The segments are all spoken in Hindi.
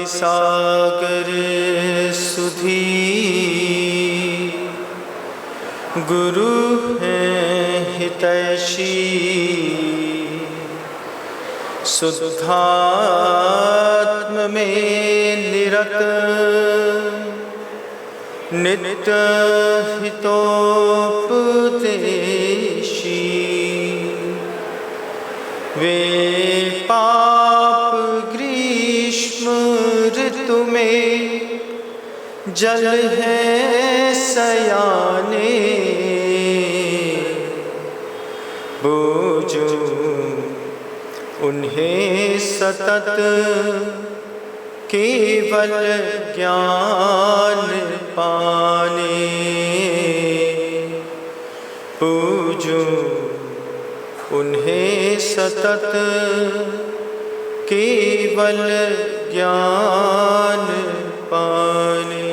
सागर सुधी गुरु हैं हितैषी शुद्धात्म में निरत नित्य हितोपदेशी वे पाप ग्रीष्म ऋतु में जल है सयाने बूझो उन्हें सतत केवल ज्ञान पाने पूजो उन्हें सतत केवल ज्ञान पाने।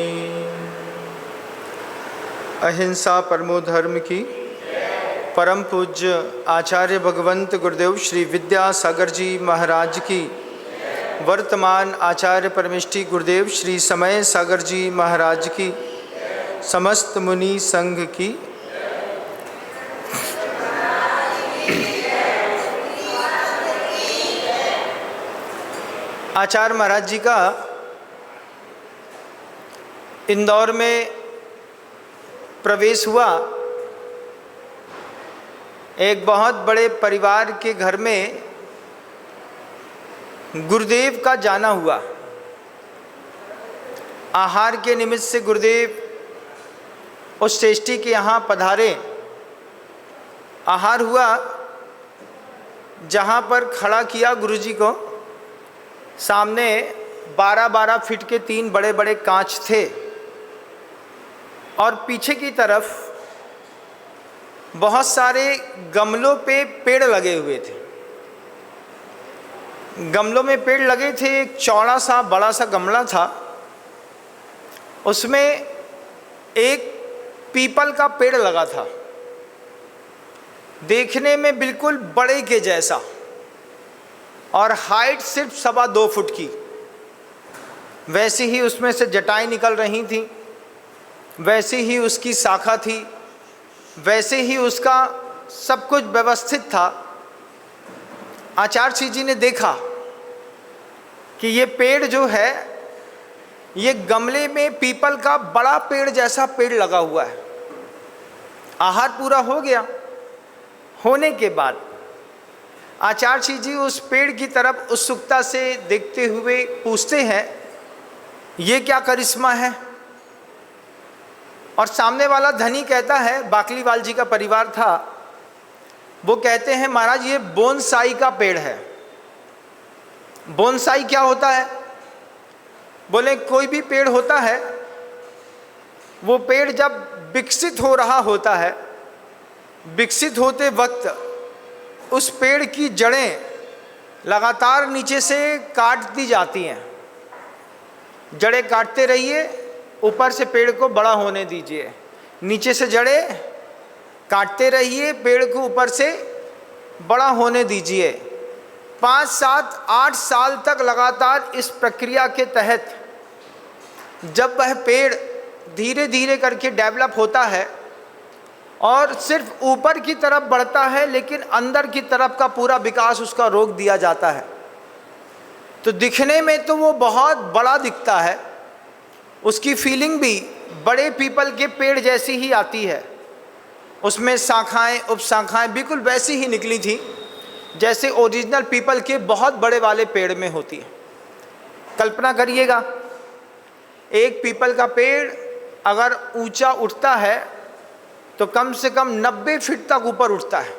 अहिंसा परमो धर्म की परम पूज्य आचार्य भगवंत गुरुदेव श्री विद्यासागर जी महाराज की, वर्तमान आचार्य परमेष्ठी गुरुदेव श्री समय सागर जी महाराज की, समस्त मुनि संघ की। आचार्य महाराज जी का इंदौर में प्रवेश हुआ। एक बहुत बड़े परिवार के घर में गुरुदेव का जाना हुआ। आहार के निमित्त से गुरुदेव उस श्रेष्ठी के यहाँ पधारे। आहार हुआ, जहाँ पर खड़ा किया गुरुजी को, सामने 12-12 फीट के 3 बड़े बड़े कांच थे और पीछे की तरफ बहुत सारे गमलों पे पेड़ लगे हुए थे। गमलों में पेड़ लगे थे। एक चौड़ा सा बड़ा सा गमला था, उसमें एक पीपल का पेड़ लगा था, देखने में बिल्कुल बड़े के जैसा, और हाइट सिर्फ 2.25 फुट की। वैसी ही उसमें से जटाएं निकल रही थी, वैसी ही उसकी शाखा थी, वैसे ही उसका सब कुछ व्यवस्थित था। आचार्य जी ने देखा कि ये पेड़ जो है, ये गमले में पीपल का बड़ा पेड़ जैसा पेड़ लगा हुआ है। आहार पूरा हो गया। होने के बाद आचार्य जी उस पेड़ की तरफ उत्सुकता से देखते हुए पूछते हैं, ये क्या करिश्मा है? और सामने वाला धनी कहता है, बाकलीवाल जी का परिवार था, वो कहते हैं महाराज ये बोनसाई का पेड़ है। बोनसाई क्या होता है? बोले कोई भी पेड़ होता है, वो पेड़ जब विकसित हो रहा होता है, विकसित होते वक्त उस पेड़ की जड़ें लगातार नीचे से काट दी जाती हैं। जड़ें काटते रहिए, ऊपर से पेड़ को बड़ा होने दीजिए। नीचे से जड़ें काटते रहिए, पेड़ को ऊपर से बड़ा होने दीजिए। 5, 7, 8 साल तक लगातार इस प्रक्रिया के तहत जब वह पेड़ धीरे धीरे करके डेवलप होता है और सिर्फ ऊपर की तरफ बढ़ता है, लेकिन अंदर की तरफ का पूरा विकास उसका रोक दिया जाता है, तो दिखने में तो वो बहुत बड़ा दिखता है। उसकी फीलिंग भी बड़े पीपल के पेड़ जैसी ही आती है। उसमें शाखाएं उपशाखाएं बिल्कुल वैसी ही निकली थी जैसे ओरिजिनल पीपल के बहुत बड़े वाले पेड़ में होती है। कल्पना करिएगा, एक पीपल का पेड़ अगर ऊंचा उठता है तो कम से कम 90 फीट तक ऊपर उठता है,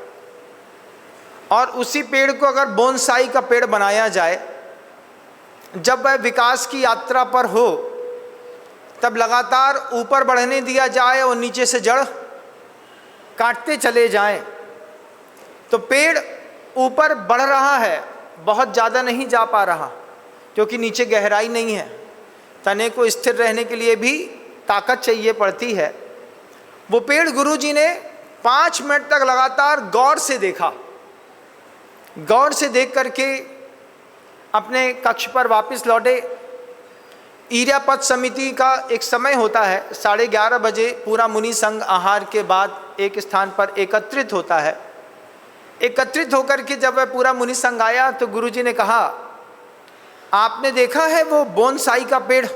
और उसी पेड़ को अगर बोनसाई का पेड़ बनाया जाए, जब वह विकास की यात्रा पर हो, तब लगातार ऊपर बढ़ने दिया जाए और नीचे से जड़ काटते चले जाएं, तो पेड़ ऊपर बढ़ रहा है, बहुत ज़्यादा नहीं जा पा रहा क्योंकि नीचे गहराई नहीं है। तने को स्थिर रहने के लिए भी ताकत चाहिए पड़ती है। वो पेड़ गुरुजी ने 5 मिनट तक लगातार गौर से देखा। गौर से देख करके अपने कक्ष पर वापस लौटे ईर्यापद समिति का एक समय होता है, 11:30 बजे पूरा मुनि संघ आहार के बाद एक स्थान पर एकत्रित होता है। एकत्रित होकर के जब वह पूरा मुनि संघ आया तो गुरुजी ने कहा, आपने देखा है वो बोनसाई का पेड़?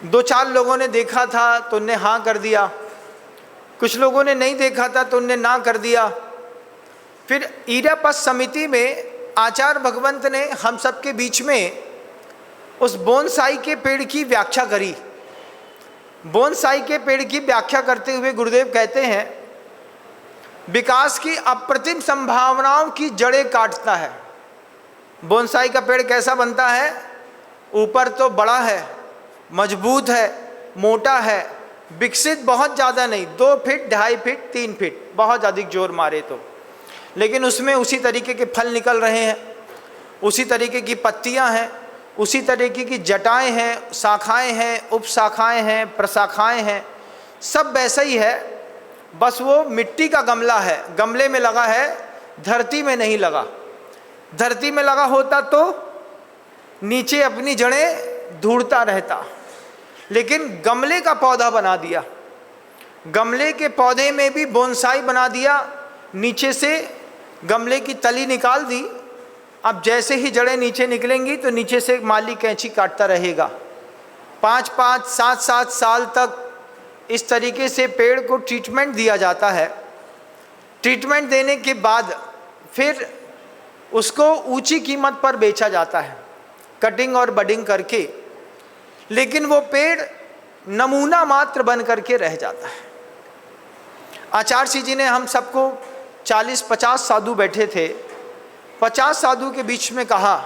2-4 लोगों ने देखा था तो उनने हाँ कर दिया, कुछ लोगों ने नहीं देखा था तो उनने ना कर दिया। फिर ईर्यापद समिति में आचार्य भगवंत ने हम सबके बीच में उस बोनसाई के पेड़ की व्याख्या करी। बोनसाई के पेड़ की व्याख्या करते हुए गुरुदेव कहते हैं, विकास की अप्रतिम संभावनाओं की जड़ें काटता है। बोनसाई का पेड़ कैसा बनता है? ऊपर तो बड़ा है, मजबूत है, मोटा है, विकसित बहुत ज़्यादा नहीं, 2 फीट, 2.5 फीट, 3 फीट, बहुत अधिक जोर मारे तो, लेकिन उसमें उसी तरीके के फल निकल रहे हैं, उसी तरीके की पत्तियां हैं, उसी तरीके की जटाएं हैं, शाखाएं हैं, उपशाखाएं हैं, प्रशाखाएं हैं, सब वैसा ही है। बस वो मिट्टी का गमला है, गमले में लगा है, धरती में नहीं लगा। धरती में लगा होता तो नीचे अपनी जड़ें ढूंढता रहता, लेकिन गमले का पौधा बना दिया, गमले के पौधे में भी बोनसाई बना दिया, नीचे से गमले की तली निकाल दी। अब जैसे ही जड़ें नीचे निकलेंगी तो नीचे से माली कैंची काटता रहेगा। 5-5, 7-7 साल तक इस तरीके से पेड़ को ट्रीटमेंट दिया जाता है। ट्रीटमेंट देने के बाद फिर उसको ऊंची कीमत पर बेचा जाता है, कटिंग और बडिंग करके, लेकिन वो पेड़ नमूना मात्र बन करके रह जाता है। आचार्य जी ने हम सबको 40-50 साधु बैठे थे, 50 साधु के बीच में कहा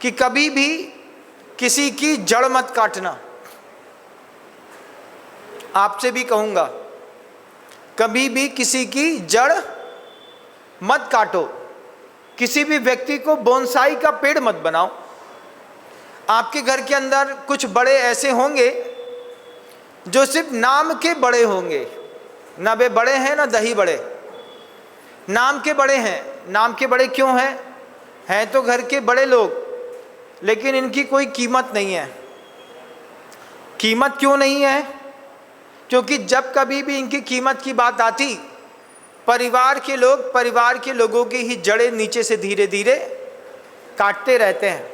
कि कभी भी किसी की जड़ मत काटना। आपसे भी कहूंगा, कभी भी किसी की जड़ मत काटो, किसी भी व्यक्ति को बोनसाई का पेड़ मत बनाओ। आपके घर के अंदर कुछ बड़े ऐसे होंगे जो सिर्फ नाम के बड़े होंगे, ना वे बड़े हैं ना दही बड़े, नाम के बड़े हैं। नाम के बड़े क्यों हैं? हैं तो घर के बड़े लोग, लेकिन इनकी कोई कीमत नहीं है। कीमत क्यों नहीं है? क्योंकि जब कभी भी इनकी कीमत की बात आती, परिवार के लोगों की ही जड़ें नीचे से धीरे धीरे काटते रहते हैं,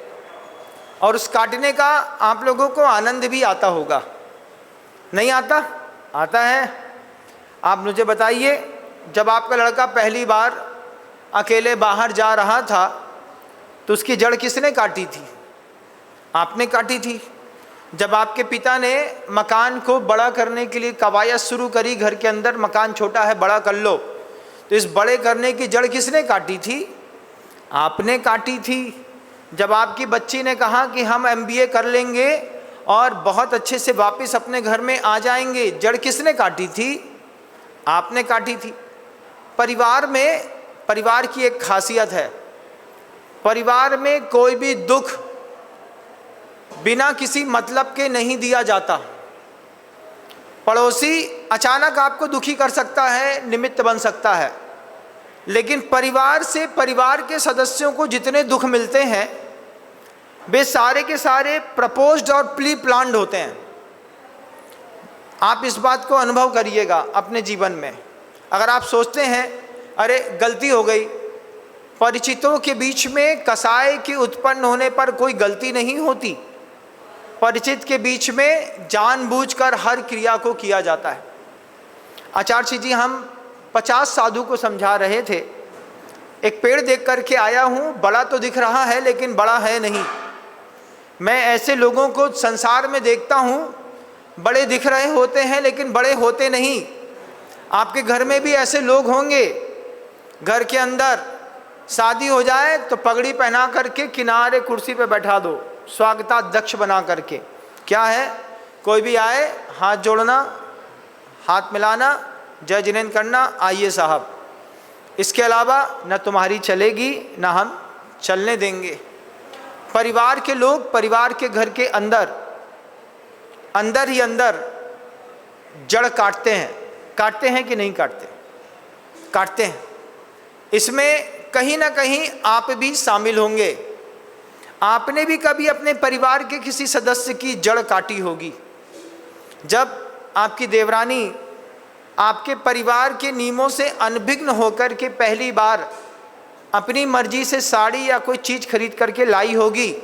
और उस काटने का आप लोगों को आनंद भी आता होगा, नहीं आता? आता है। आप मुझे बताइए, जब आपका लड़का पहली बार अकेले बाहर जा रहा था तो उसकी जड़ किसने काटी थी? आपने काटी थी। जब आपके पिता ने मकान को बड़ा करने के लिए कवायद शुरू करी, घर के अंदर मकान छोटा है, बड़ा कर लो, तो इस बड़े करने की जड़ किसने काटी थी? आपने काटी थी। जब आपकी बच्ची ने कहा कि हम MBA कर लेंगे और बहुत अच्छे से वापस अपने घर में आ जाएंगे, जड़ किसने काटी थी? आपने काटी थी। परिवार की एक खासियत है, परिवार में कोई भी दुख बिना किसी मतलब के नहीं दिया जाता। पड़ोसी अचानक आपको दुखी कर सकता है, निमित्त बन सकता है, लेकिन परिवार से, परिवार के सदस्यों को जितने दुख मिलते हैं वे सारे के सारे प्रपोज्ड और प्री प्लान्ड होते हैं। आप इस बात को अनुभव करिएगा अपने जीवन में। अगर आप सोचते हैं अरे गलती हो गई, परिचितों के बीच में कसाय के उत्पन्न होने पर कोई गलती नहीं होती। परिचित के बीच में जानबूझकर हर क्रिया को किया जाता है। आचार्य जी हम 50 साधु को समझा रहे थे, एक पेड़ देख करके आया हूँ, बड़ा तो दिख रहा है लेकिन बड़ा है नहीं। मैं ऐसे लोगों को संसार में देखता हूँ, बड़े दिख रहे होते हैं लेकिन बड़े होते नहीं। आपके घर में भी ऐसे लोग होंगे, घर के अंदर शादी हो जाए तो पगड़ी पहना करके किनारे कुर्सी पे बैठा दो, स्वागताध्यक्ष बना करके। क्या है? कोई भी आए हाथ जोड़ना, हाथ मिलाना, जय जिनेंद्र करना, आइए साहब। इसके अलावा न तुम्हारी चलेगी न हम चलने देंगे। परिवार के लोग परिवार के घर के अंदर ही अंदर जड़ काटते हैं। काटते हैं कि नहीं काटते? काटते हैं। इसमें कहीं ना कहीं आप भी शामिल होंगे। आपने भी कभी अपने परिवार के किसी सदस्य की जड़ काटी होगी। जब आपकी देवरानी आपके परिवार के नियमों से अनभिज्ञ होकर के पहली बार अपनी मर्जी से साड़ी या कोई चीज़ खरीद करके लाई होगी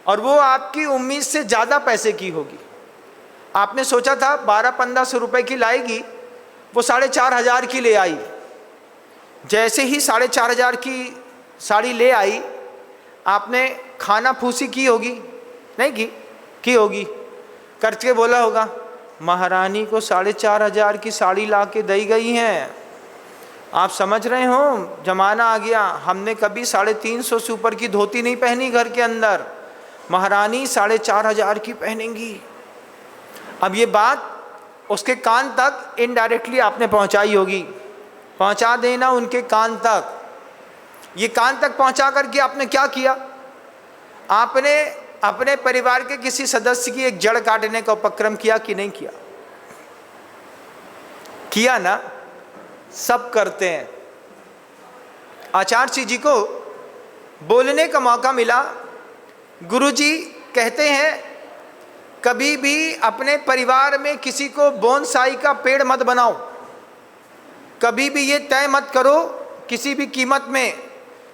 और वो आपकी उम्मीद से ज़्यादा पैसे की होगी। आपने सोचा था 1200-1500 रुपये की लाएगी, वो 4500 की ले आई। जैसे ही 4500 की साड़ी ले आई, आपने खाना फूसी की होगी, नहीं की होगी, करके बोला होगा महारानी को 4500 की साड़ी ला के दी गई हैं। आप समझ रहे हो, जमाना आ गया, हमने कभी 350 से ऊपर की धोती नहीं पहनी घर के अंदर, महारानी 4500 की पहनेंगी। अब ये बात उसके कान तक इनडायरेक्टली आपने पहुंचाई होगी, पहुंचा देना उनके कान तक। ये कान तक पहुंचा करके आपने क्या किया? आपने अपने परिवार के किसी सदस्य की एक जड़ काटने का उपक्रम किया कि नहीं किया? किया ना, सब करते हैं। आचार्य जी को बोलने का मौका मिला। गुरुजी कहते हैं कभी भी अपने परिवार में किसी को बोनसाई का पेड़ मत बनाओ। कभी भी ये तय मत करो किसी भी कीमत में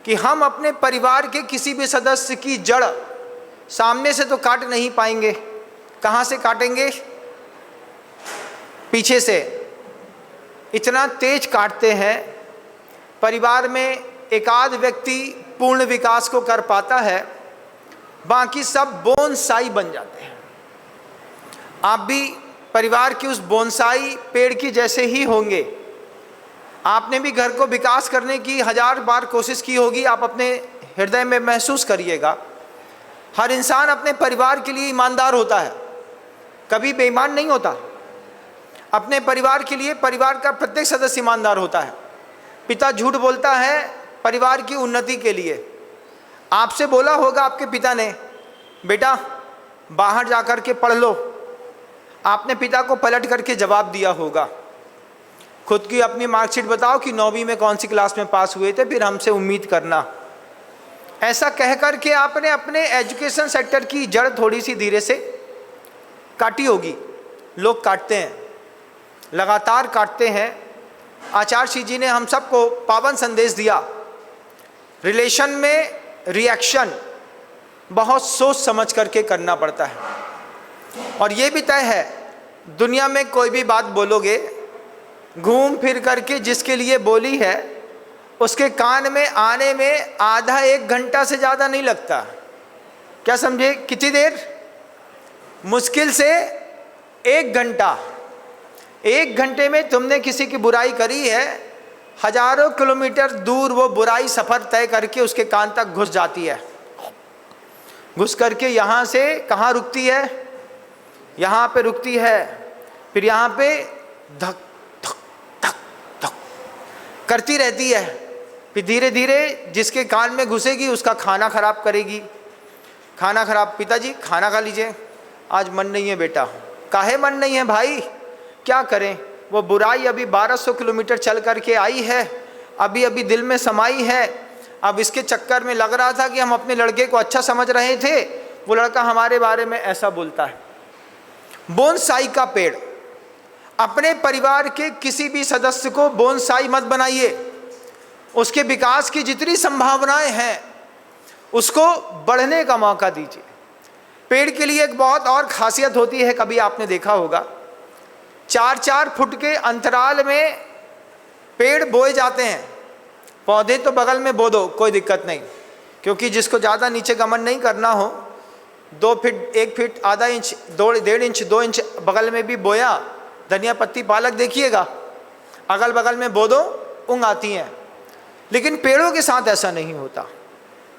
कि हम अपने परिवार के किसी भी सदस्य की जड़ सामने से तो काट नहीं पाएंगे। कहाँ से काटेंगे? पीछे से। इतना तेज काटते हैं, परिवार में एकाध व्यक्ति पूर्ण विकास को कर पाता है, बाकी सब बोनसाई बन जाते हैं। आप भी परिवार की उस बोनसाई पेड़ की जैसे ही होंगे। आपने भी घर को विकास करने की 1000 बार कोशिश की होगी। आप अपने हृदय में महसूस करिएगा, हर इंसान अपने परिवार के लिए ईमानदार होता है, कभी बेईमान नहीं होता। अपने परिवार के लिए परिवार का प्रत्येक सदस्य ईमानदार होता है। पिता झूठ बोलता है परिवार की उन्नति के लिए। आपसे बोला होगा आपके पिता ने, बेटा बाहर जाकर के पढ़ लो। आपने पिता को पलट करके जवाब दिया होगा, खुद की अपनी मार्कशीट बताओ कि 9वीं में कौन सी क्लास में पास हुए थे, फिर हमसे उम्मीद करना। ऐसा कह करके आपने अपने एजुकेशन सेक्टर की जड़ थोड़ी सी धीरे से काटी होगी। लोग काटते हैं, लगातार काटते हैं। आचार्य जी ने हम सबको पावन संदेश दिया, रिलेशन में रिएक्शन बहुत सोच समझ करके करना पड़ता है। और ये भी तय है, दुनिया में कोई भी बात बोलोगे, घूम फिर करके जिसके लिए बोली है उसके कान में आने में आधा 1 घंटा से ज़्यादा नहीं लगता। क्या समझे? कितनी देर? मुश्किल से 1 घंटा। 1 घंटे में तुमने किसी की बुराई करी है, हजारों किलोमीटर दूर वो बुराई सफ़र तय करके उसके कान तक घुस जाती है। घुस करके यहाँ से कहाँ रुकती है? यहाँ पे रुकती है, फिर यहाँ पे धक धक धक धक करती रहती है। फिर धीरे धीरे जिसके कान में घुसेगी उसका खाना खराब करेगी। खाना खराब, पिताजी खाना खा लीजिए, आज मन नहीं है बेटा। काहे मन नहीं है भाई? क्या करें, वो बुराई अभी 1200 किलोमीटर चल करके आई है, अभी अभी दिल में समाई है। अब इसके चक्कर में लग रहा था कि हम अपने लड़के को अच्छा समझ रहे थे, वो लड़का हमारे बारे में ऐसा बोलता है। बोनसाई का पेड़। अपने परिवार के किसी भी सदस्य को बोनसाई मत बनाइए। उसके विकास की जितनी संभावनाएं हैं उसको बढ़ने का मौका दीजिए। पेड़ के लिए एक बहुत और खासियत होती है, कभी आपने देखा होगा, 4-4 फुट के अंतराल में पेड़ बोए जाते हैं। पौधे तो बगल में बो दो, कोई दिक्कत नहीं, क्योंकि जिसको ज़्यादा नीचे गमन नहीं करना हो, 2 फीट 1 फीट आधा इंच 1.5 इंच 2 इंच बगल में भी बोया, धनिया पत्ती पालक देखिएगा, अगल बगल में बो दो, ऊँग आती हैं। लेकिन पेड़ों के साथ ऐसा नहीं होता।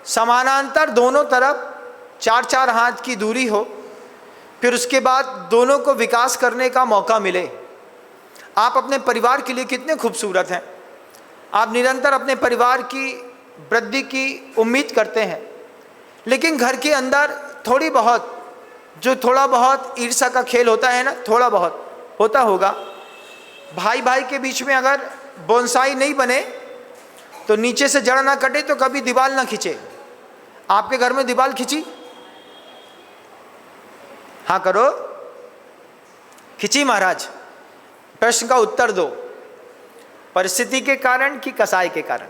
समानांतर दोनों तरफ 4-4 हाथ की दूरी हो, फिर उसके बाद दोनों को विकास करने का मौका मिले। आप अपने परिवार के लिए कितने खूबसूरत हैं। आप निरंतर अपने परिवार की वृद्धि की उम्मीद करते हैं, लेकिन घर के अंदर थोड़ी बहुत, जो थोड़ा बहुत ईर्ष्या का खेल होता है ना, थोड़ा बहुत होता होगा। भाई भाई के बीच में अगर बोनसाई नहीं बने तो नीचे से जड़ ना कटे तो कभी दीवार ना खींचे। आपके घर में दीवार खिंची? हाँ करो। खिंची महाराज? प्रश्न का उत्तर दो। परिस्थिति के कारण कि कसाई के कारण?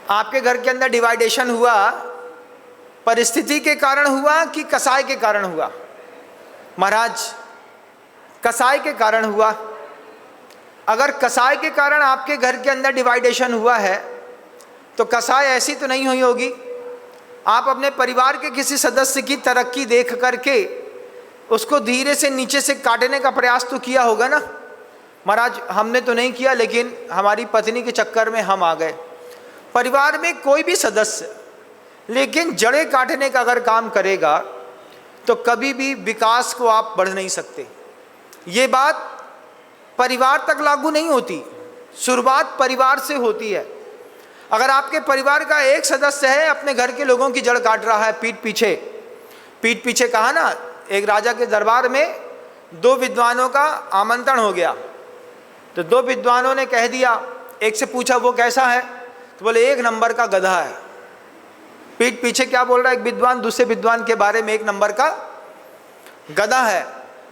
आपके घर के अंदर डिवाइडेशन हुआ परिस्थिति के कारण हुआ कि कसाई के कारण हुआ? महाराज कसाई के कारण हुआ। अगर कसाई के कारण आपके घर के अंदर डिवाइडेशन हुआ है तो कसाई ऐसी तो नहीं हुई होगी। आप अपने परिवार के किसी सदस्य की तरक्की देख करके उसको धीरे से नीचे से काटने का प्रयास तो किया होगा ना। महाराज हमने तो नहीं किया, लेकिन हमारी पत्नी के चक्कर में हम आ गए। परिवार में कोई भी सदस्य लेकिन जड़ें काटने का अगर काम करेगा तो कभी भी विकास को आप बढ़ नहीं सकते। ये बात परिवार तक लागू नहीं होती, शुरुआत परिवार से होती है। अगर आपके परिवार का एक सदस्य है अपने घर के लोगों की जड़ काट रहा है पीठ पीछे कहा ना, एक राजा के दरबार में दो विद्वानों का आमंत्रण हो गया, तो दो विद्वानों ने कह दिया, एक से पूछा वो कैसा है, तो बोले एक नंबर का गधा है। पीठ पीछे क्या बोल रहा है एक विद्वान दूसरे विद्वान के बारे में? एक नंबर का गधा है।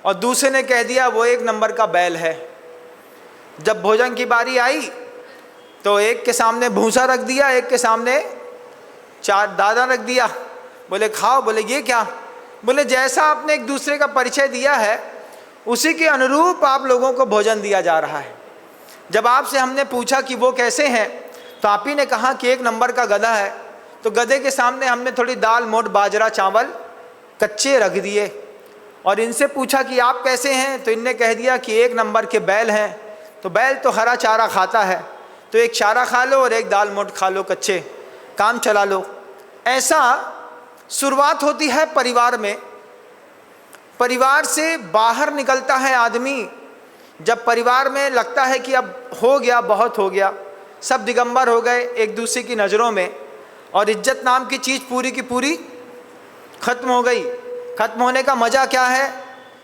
और दूसरे ने कह दिया वो एक नंबर का बैल है। जब भोजन की बारी आई तो एक के सामने भूसा रख दिया, एक के सामने चार दाना रख दिया। बोले खाओ। बोले ये क्या? बोले जैसा आपने एक दूसरे का परिचय दिया है उसी के अनुरूप आप लोगों को भोजन दिया जा रहा है। जब आपसे हमने पूछा कि वो कैसे हैं तो आप ही ने कहा कि एक नंबर का गधा है, तो गधे के सामने हमने थोड़ी दाल मोट बाजरा चावल कच्चे रख दिए। और इनसे पूछा कि आप कैसे हैं, तो इनने कह दिया कि एक नंबर के बैल हैं। तो बैल तो हरा चारा खाता है, तो एक चारा खा लो और एक दाल मोट खा लो कच्चे, काम चला लो। ऐसा शुरुआत होती है परिवार में। परिवार से बाहर निकलता है आदमी जब परिवार में लगता है कि अब हो गया, बहुत हो गया, सब दिगंबर हो गए एक दूसरे की नज़रों में, और इज्जत नाम की चीज़ पूरी की पूरी खत्म हो गई। खत्म होने का मज़ा क्या है?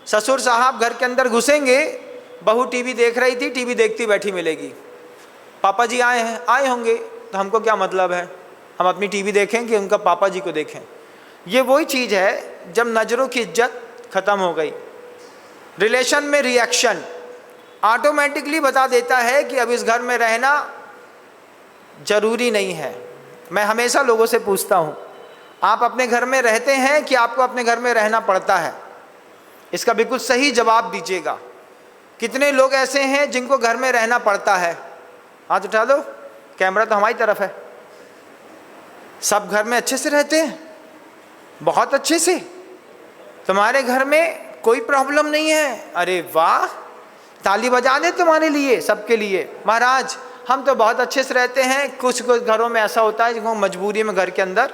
ससुर साहब घर के अंदर घुसेंगे, बहू टीवी देख रही थी, टीवी देखती बैठी मिलेगी। पापा जी आए होंगे, तो हमको क्या मतलब है, हम अपनी टीवी देखें कि उनका पापा जी को देखें। ये वही चीज़ है जब नज़रों की इज्जत ख़त्म हो गई। रिलेशन में रिएक्शन ऑटोमेटिकली बता देता है कि अब इस घर में रहना ज़रूरी नहीं है। मैं हमेशा लोगों से पूछता हूँ, आप अपने घर में रहते हैं कि आपको अपने घर में रहना पड़ता है? इसका बिल्कुल सही जवाब दीजिएगा। कितने लोग ऐसे हैं जिनको घर में रहना पड़ता है? हाथ उठा दो, कैमरा तो हमारी तरफ है। सब घर में अच्छे से रहते हैं, बहुत अच्छे से, तुम्हारे घर में कोई प्रॉब्लम नहीं है। अरे वाह, ताली बजा दे तुम्हारे लिए, सबके लिए। महाराज हम तो बहुत अच्छे से रहते हैं। कुछ कुछ घरों में ऐसा होता है जिनको मजबूरी में घर के अंदर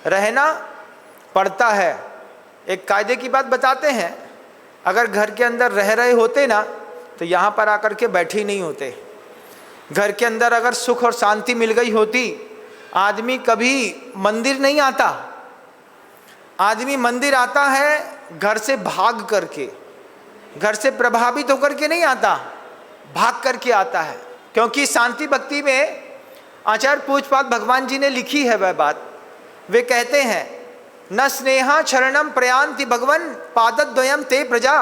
रहना पड़ता है। एक कायदे की बात बताते हैं, अगर घर के अंदर रह रहे होते ना तो यहाँ पर आकर के बैठे ही नहीं होते। घर के अंदर अगर सुख और शांति मिल गई होती, आदमी कभी मंदिर नहीं आता। आदमी मंदिर आता है घर से भाग करके, घर से प्रभावित होकर के नहीं आता, भाग करके आता है। क्योंकि शांति भक्ति में आचार्य पूज्यपाद भगवान जी ने लिखी है वह बात। वे कहते हैं, न स्नेहा शरणम प्रयांति भगवन पादद्वयम ते प्रजा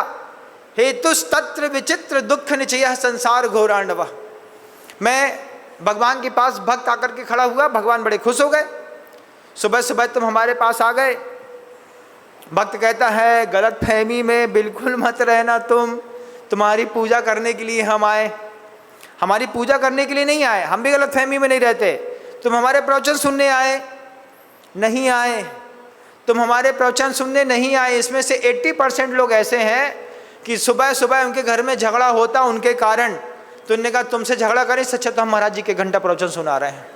हेतुस्तत्र विचित्र दुख निचय संसार घोरांडव। मैं भगवान के पास भक्त आकर के खड़ा हुआ, भगवान बड़े खुश हो गए। सुबह सुबह तुम हमारे पास आ गए। भक्त कहता है, गलत फहमी में बिल्कुल मत रहना, तुम्हारी पूजा करने के लिए हम आए। हमारी पूजा करने के लिए नहीं आए, हम भी गलत फहमी में नहीं रहते। तुम हमारे प्रवचन सुनने आए? नहीं आए। तुम हमारे प्रवचन सुनने नहीं आए। इसमें से 80% लोग ऐसे हैं कि सुबह सुबह उनके घर में झगड़ा होता उनके कारण, तो उन्होंने कहा तुमसे झगड़ा करें, इससे अच्छा तो हम महाराज जी के घंटा प्रवचन सुना रहे हैं।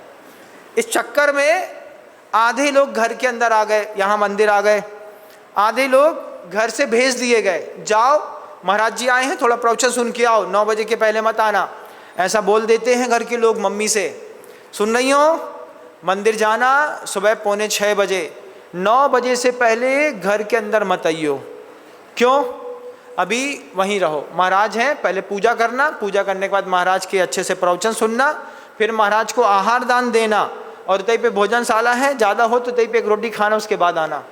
इस चक्कर में आधे लोग घर के अंदर आ गए, यहाँ मंदिर आ गए। आधे लोग घर से भेज दिए गए, जाओ महाराज जी आए हैं, थोड़ा प्रवचन सुन के आओ, 9 बजे के पहले मत आना। ऐसा बोल देते हैं घर के लोग मम्मी से। सुन रही हो, मंदिर जाना सुबह 5:45 बजे, 9 बजे से पहले घर के अंदर मत आइयो। क्यों? अभी वहीं रहो, महाराज हैं, पहले पूजा करना, पूजा करने के बाद महाराज के अच्छे से प्रवचन सुनना, फिर महाराज को आहार दान देना, और तई पे भोजनशाला है, ज़्यादा हो तो तई पे एक रोटी खाना, उसके बाद आना।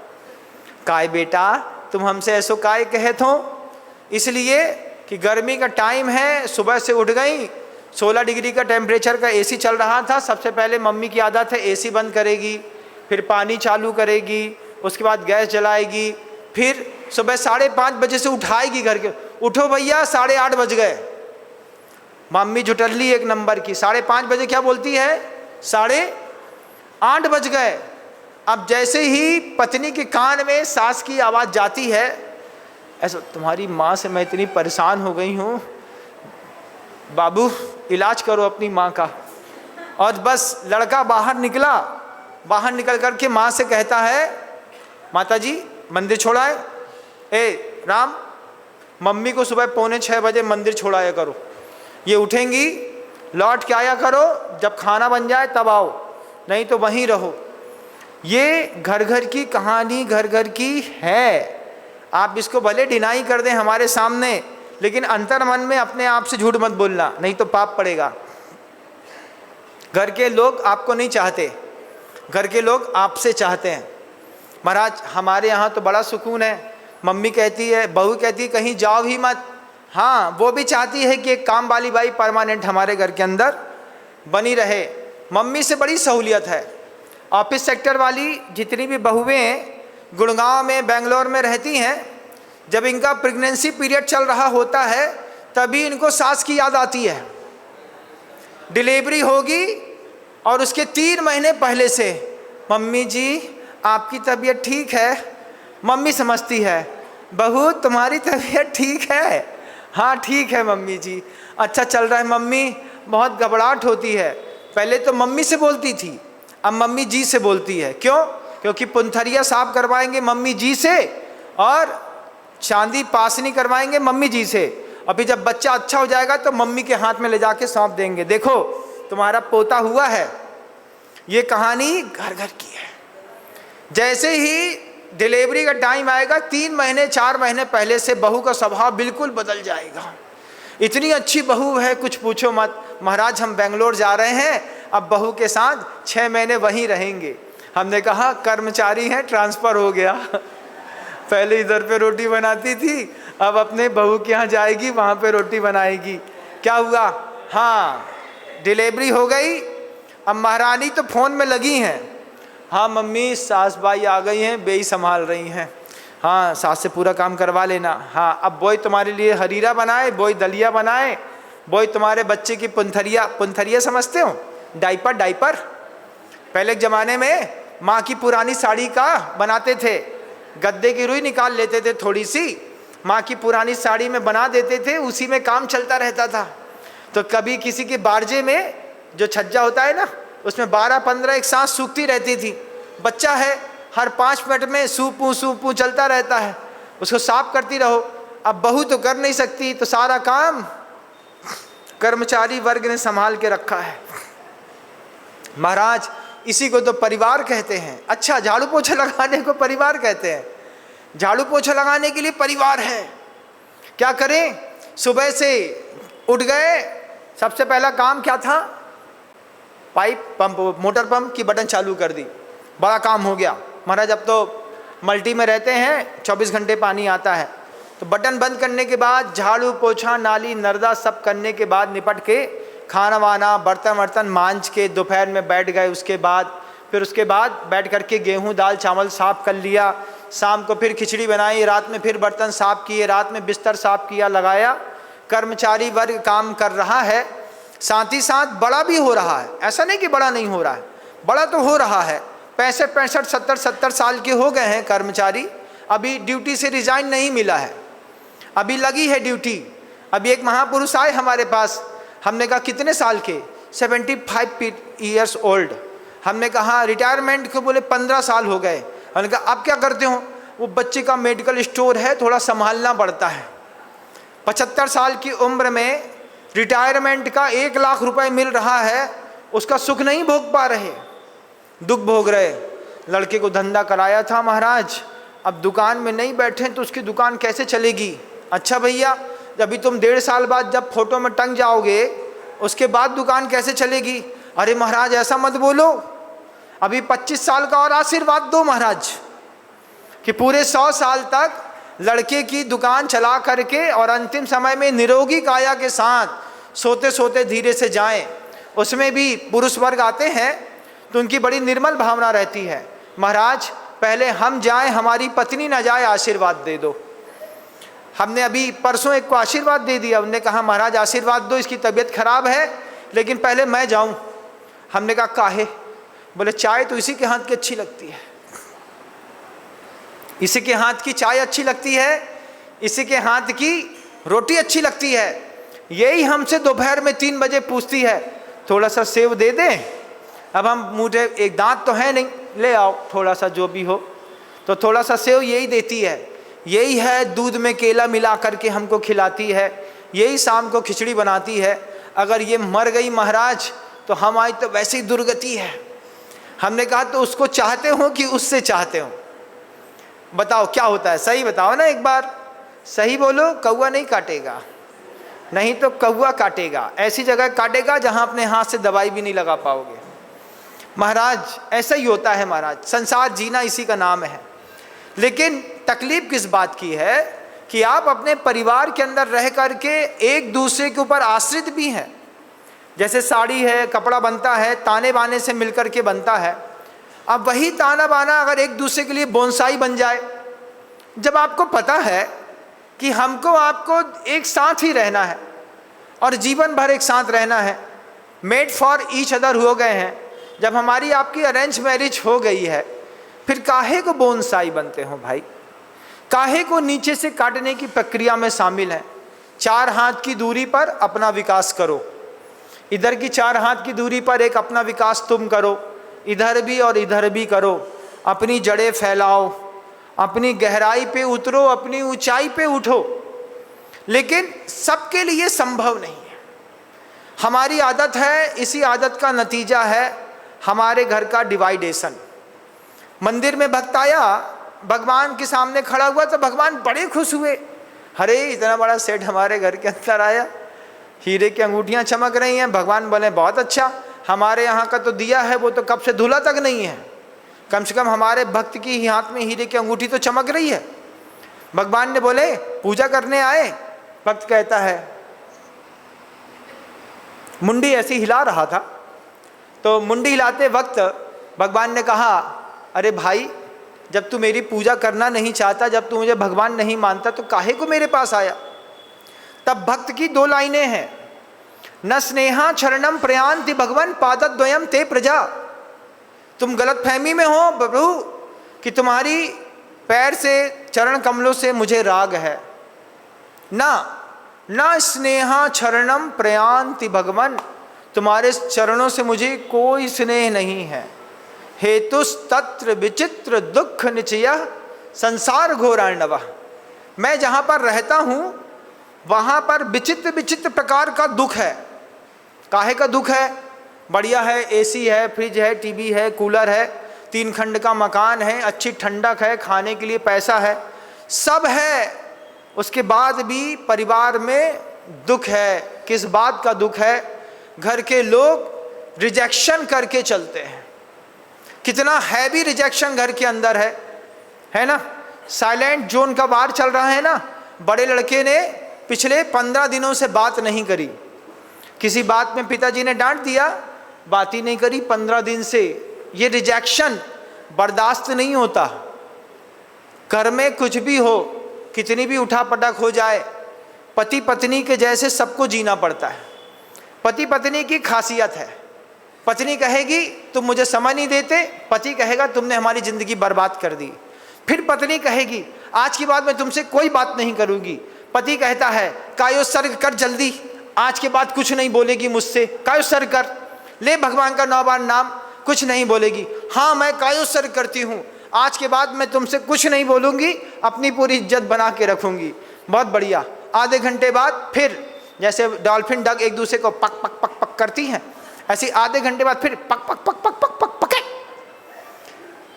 काय बेटा तुम हमसे ऐसो काय कहत हो? इसलिए कि गर्मी का टाइम है, सुबह से उठ गई, 16 डिग्री का टेम्परेचर का एसी चल रहा था। सबसे पहले मम्मी की आदत है एसी बंद करेगी, फिर पानी चालू करेगी, उसके बाद गैस जलाएगी, फिर सुबह 5:30 बजे से उठाएगी घर के, उठो भैया 8:30 बज गए। मम्मी झुटल्ली एक नंबर की, 5:30 बजे क्या बोलती है? 8:30 बज गए। अब जैसे ही पत्नी के कान में सास की आवाज़ जाती है, ऐसा तुम्हारी माँ से मैं इतनी परेशान हो गई हूँ, बाबू इलाज करो अपनी माँ का। और बस लड़का बाहर निकला, बाहर निकल कर के माँ से कहता है, माता जी मंदिर छोड़ाए। ए राम, मम्मी को सुबह 5:45 बजे मंदिर छोड़ाया करो, ये उठेंगी, लौट के आया करो, जब खाना बन जाए तब आओ, नहीं तो वहीं रहो। ये घर घर की कहानी घर घर की है। आप इसको भले डिनाई कर दें हमारे सामने, लेकिन अंतर मन में अपने आप से झूठ मत बोलना, नहीं तो पाप पड़ेगा। घर के लोग आपको नहीं चाहते, घर के लोग आपसे चाहते हैं। महाराज हमारे यहाँ तो बड़ा सुकून है, मम्मी कहती है, बहू कहती है कहीं जाओ ही मत। हाँ, वो भी चाहती है कि एक काम वाली बाई परमानेंट हमारे घर के अंदर बनी रहे। मम्मी से बड़ी सहूलियत है। ऑफिस सेक्टर वाली जितनी भी बहुएं गुड़गांव में, बेंगलोर में रहती हैं, जब इनका प्रेगनेंसी पीरियड चल रहा होता है तभी इनको सास की याद आती है। डिलीवरी होगी और उसके 3 महीने पहले से, मम्मी जी आपकी तबीयत ठीक है? मम्मी समझती है, बहू तुम्हारी तबीयत ठीक है? हाँ ठीक है मम्मी जी। अच्छा चल रहा है मम्मी? बहुत घबराहट होती है। पहले तो मम्मी से बोलती थी, अब मम्मी जी से बोलती है। क्यों? क्योंकि पुंथरिया साफ करवाएंगे मम्मी जी से और चांदी पासनी करवाएंगे मम्मी जी से। अभी जब बच्चा अच्छा हो जाएगा तो मम्मी के हाथ में ले जाके सौंप देंगे, देखो तुम्हारा पोता हुआ है। ये कहानी घर घर की है। जैसे ही डिलीवरी का टाइम आएगा, 3 महीने 4 महीने पहले से बहू का स्वभाव बिल्कुल बदल जाएगा। इतनी अच्छी बहू है कुछ पूछो मत। महाराज हम बेंगलोर जा रहे हैं, अब बहू के साथ 6 महीने वहीं रहेंगे। हमने कहा कर्मचारी हैं, ट्रांसफ़र हो गया। पहले इधर पे रोटी बनाती थी, अब अपने बहू के यहाँ जाएगी, वहाँ पे रोटी बनाएगी। क्या हुआ? हाँ डिलीवरी हो गई। अब महारानी तो फ़ोन में लगी हैं, हाँ मम्मी सास भाई आ गई हैं, बेई संभाल रही हैं, हाँ सास से पूरा काम करवा लेना। हाँ अब बॉय तुम्हारे लिए हरीरा बनाए, बॉय दलिया बनाए, बॉय तुम्हारे बच्चे की पुंथरिया, पुंथरिया समझते हो? Diaper, diaper. पहले के ज़माने में माँ की पुरानी साड़ी का बनाते थे, गद्दे की रुई निकाल लेते थे थोड़ी सी, माँ की पुरानी साड़ी में बना देते थे, उसी में काम चलता रहता था। तो कभी किसी के बारजे में जो छज्जा होता है ना, उसमें 12-15 एक सांस सूखती रहती थी। बच्चा है, हर 5 मिनट में सूपू चलता रहता है, उसको साफ करती रहो। अब बहू तो कर नहीं सकती, तो सारा काम कर्मचारी वर्ग ने संभाल के रखा है। महाराज इसी को तो परिवार कहते हैं। अच्छा झाड़ू पोछा लगाने को परिवार कहते हैं? झाड़ू पोछा लगाने के लिए परिवार है। क्या करें? सुबह से उठ गए, सबसे पहला काम क्या था? पाइप पंप, मोटर पंप की बटन चालू कर दी, बड़ा काम हो गया। महाराज अब तो मल्टी में रहते हैं, 24 घंटे पानी आता है, तो बटन बंद करने के बाद झाड़ू पोछा नाली नर्दा सब करने के बाद निपट के खाना वाना बर्तन वर्तन मांज के दोपहर में बैठ गए। उसके बाद बैठ करके गेहूं दाल चावल साफ़ कर लिया, शाम को फिर खिचड़ी बनाई, रात में फिर बर्तन साफ़ किए, रात में बिस्तर साफ़ किया, लगाया। कर्मचारी वर्ग काम कर रहा है, साथ ही साथ बड़ा भी हो रहा है। ऐसा नहीं कि बड़ा नहीं हो रहा है, बड़ा तो हो रहा है। 65, 70 साल के हो गए हैं कर्मचारी, अभी ड्यूटी से रिज़ाइन नहीं मिला है, अभी लगी है ड्यूटी। अभी एक महापुरुष आए हमारे पास, हमने कहा कितने साल के? 75 ईयर्स ओल्ड। हमने कहा रिटायरमेंट को? बोले 15 साल हो गए। हमने कहा आप क्या करते हो? वो बच्चे का मेडिकल स्टोर है, थोड़ा संभालना पड़ता है। 75 साल की उम्र में रिटायरमेंट का 1 लाख रुपए मिल रहा है, उसका सुख नहीं भोग पा रहे, दुख भोग रहे। लड़के को धंधा कराया था महाराज, अब दुकान में नहीं बैठे तो उसकी दुकान कैसे चलेगी? अच्छा भैया अभी तुम 1.5 साल बाद जब फोटो में टंग जाओगे, उसके बाद दुकान कैसे चलेगी? अरे महाराज ऐसा मत बोलो, अभी 25 साल का और आशीर्वाद दो महाराज, कि पूरे 100 साल तक लड़के की दुकान चला करके और अंतिम समय में निरोगी काया के साथ सोते सोते धीरे से जाएं। उसमें भी पुरुष वर्ग आते हैं तो उनकी बड़ी निर्मल भावना रहती है, महाराज पहले हम जाएं, हमारी पत्नी ना जाए, आशीर्वाद दे दो। हमने अभी परसों एक को आशीर्वाद दे दिया, उन्होंने कहा महाराज आशीर्वाद दो, इसकी तबीयत खराब है लेकिन पहले मैं जाऊं। हमने कहा काहे? बोले चाय तो इसी के हाथ की अच्छी लगती है, इसी के हाथ की चाय अच्छी लगती है, इसी के हाथ की रोटी अच्छी लगती है। यही हमसे दोपहर में 3 बजे पूछती है थोड़ा सा सेव दे दें। अब हम मुझे एक दांत तो है नहीं, ले आओ थोड़ा सा जो भी हो, तो थोड़ा सा सेव यही देती है। यही है दूध में केला मिला करके हमको खिलाती है, यही शाम को खिचड़ी बनाती है। अगर ये मर गई महाराज तो हमारी तो वैसे ही दुर्गति है। हमने कहा तो उसको चाहते हो कि उससे चाहते हो? बताओ क्या होता है, सही बताओ ना एक बार, सही बोलो। कौवा नहीं काटेगा, नहीं तो कौवा काटेगा, ऐसी जगह काटेगा जहां अपने हाथ से दवाई भी नहीं लगा पाओगे। महाराज ऐसा ही होता है महाराज, संसार जीना इसी का नाम है। लेकिन तकलीफ किस बात की है कि आप अपने परिवार के अंदर रह करके एक दूसरे के ऊपर आश्रित भी हैं। जैसे साड़ी है, कपड़ा बनता है, ताने बाने से मिलकर के बनता है। अब वही ताना बाना अगर एक दूसरे के लिए बोनसाई बन जाए, जब आपको पता है कि हमको आपको एक साथ ही रहना है और जीवन भर एक साथ रहना है, मेड फॉर ईच अदर हो गए हैं, जब हमारी आपकी अरेंज मैरिज हो गई है, फिर काहे को बोनसाई बनते हो भाई? काहे को नीचे से काटने की प्रक्रिया में शामिल है? 4 हाथ की दूरी पर अपना विकास करो, इधर की 4 हाथ की दूरी पर एक अपना विकास तुम करो, इधर भी और इधर भी करो, अपनी जड़ें फैलाओ, अपनी गहराई पे उतरो, अपनी ऊंचाई पे उठो। लेकिन सबके लिए संभव नहीं है। हमारी आदत है, इसी आदत का नतीजा है हमारे घर का डिवाइडेशन। मंदिर में भक्त आया, भगवान के सामने खड़ा हुआ तो भगवान बड़े खुश हुए, अरे इतना बड़ा सेठ हमारे घर के अंदर आया, हीरे की अंगूठियां चमक रही हैं। भगवान बोले बहुत अच्छा, हमारे यहाँ का तो दिया है वो तो कब से धुला तक नहीं है, कम से कम हमारे भक्त की ही हाथ में हीरे की अंगूठी तो चमक रही है। भगवान ने बोले पूजा करने आए? भक्त कहता है, मुंडी ऐसी हिला रहा था, तो मुंडी हिलाते वक्त भगवान ने कहा अरे भाई जब तू मेरी पूजा करना नहीं चाहता, जब तू मुझे भगवान नहीं मानता, तो काहे को मेरे पास आया? तब भक्त की 2 लाइनें हैं, न स्नेहा शरणम प्रयांति भगवन पादद्वयम ते प्रजा। तुम गलत फहमी में हो प्रभु कि तुम्हारी पैर से, चरण कमलों से मुझे राग है। न स्नेहा शरणम प्रयांति भगवन, तुम्हारे चरणों से मुझे कोई स्नेह नहीं है। हेतुस्तत्र विचित्र दुख निचयः संसार घोरार्णवः। मैं जहाँ पर रहता हूँ वहाँ पर विचित्र विचित्र प्रकार का दुख है। काहे का दुख है? बढ़िया है, एसी है, फ्रिज है, टीवी है, कूलर है, 3 खंड का मकान है, अच्छी ठंडक है, खाने के लिए पैसा है, सब है, उसके बाद भी परिवार में दुख है। किस बात का दुख है? घर के लोग रिजेक्शन करके चलते हैं। कितना हैवी रिजेक्शन घर के अंदर है ना? साइलेंट जोन का वार चल रहा है ना। बड़े लड़के ने पिछले 15 दिनों से बात नहीं करी, किसी बात में पिताजी ने डांट दिया, बात ही नहीं करी 15 दिन से। ये रिजेक्शन बर्दाश्त नहीं होता। घर में कुछ भी हो, कितनी भी उठापटक हो जाए, पति पत्नी के जैसे सबको जीना पड़ता है। पति पत्नी की खासियत है, पत्नी कहेगी तुम मुझे समझ नहीं देते, पति कहेगा तुमने हमारी जिंदगी बर्बाद कर दी। फिर पत्नी कहेगी आज के बाद मैं तुमसे कोई बात नहीं करूंगी। पति कहता है कायोत्सर्ग कर जल्दी, आज के बाद कुछ नहीं बोलेगी मुझसे, कायोत्सर्ग कर, ले भगवान का 9 बार नाम, कुछ नहीं बोलेगी। हाँ मैं कायोत्सर्ग करती हूँ, आज के बाद मैं तुमसे कुछ नहीं बोलूँगी, अपनी पूरी इज्जत बना के रखूँगी। बहुत बढ़िया। आधे घंटे बाद फिर जैसे डॉल्फिन डक एक दूसरे को पक पक पक पक करती हैं, ऐसे आधे घंटे बाद फिर पक पक पक पक पक पक पके।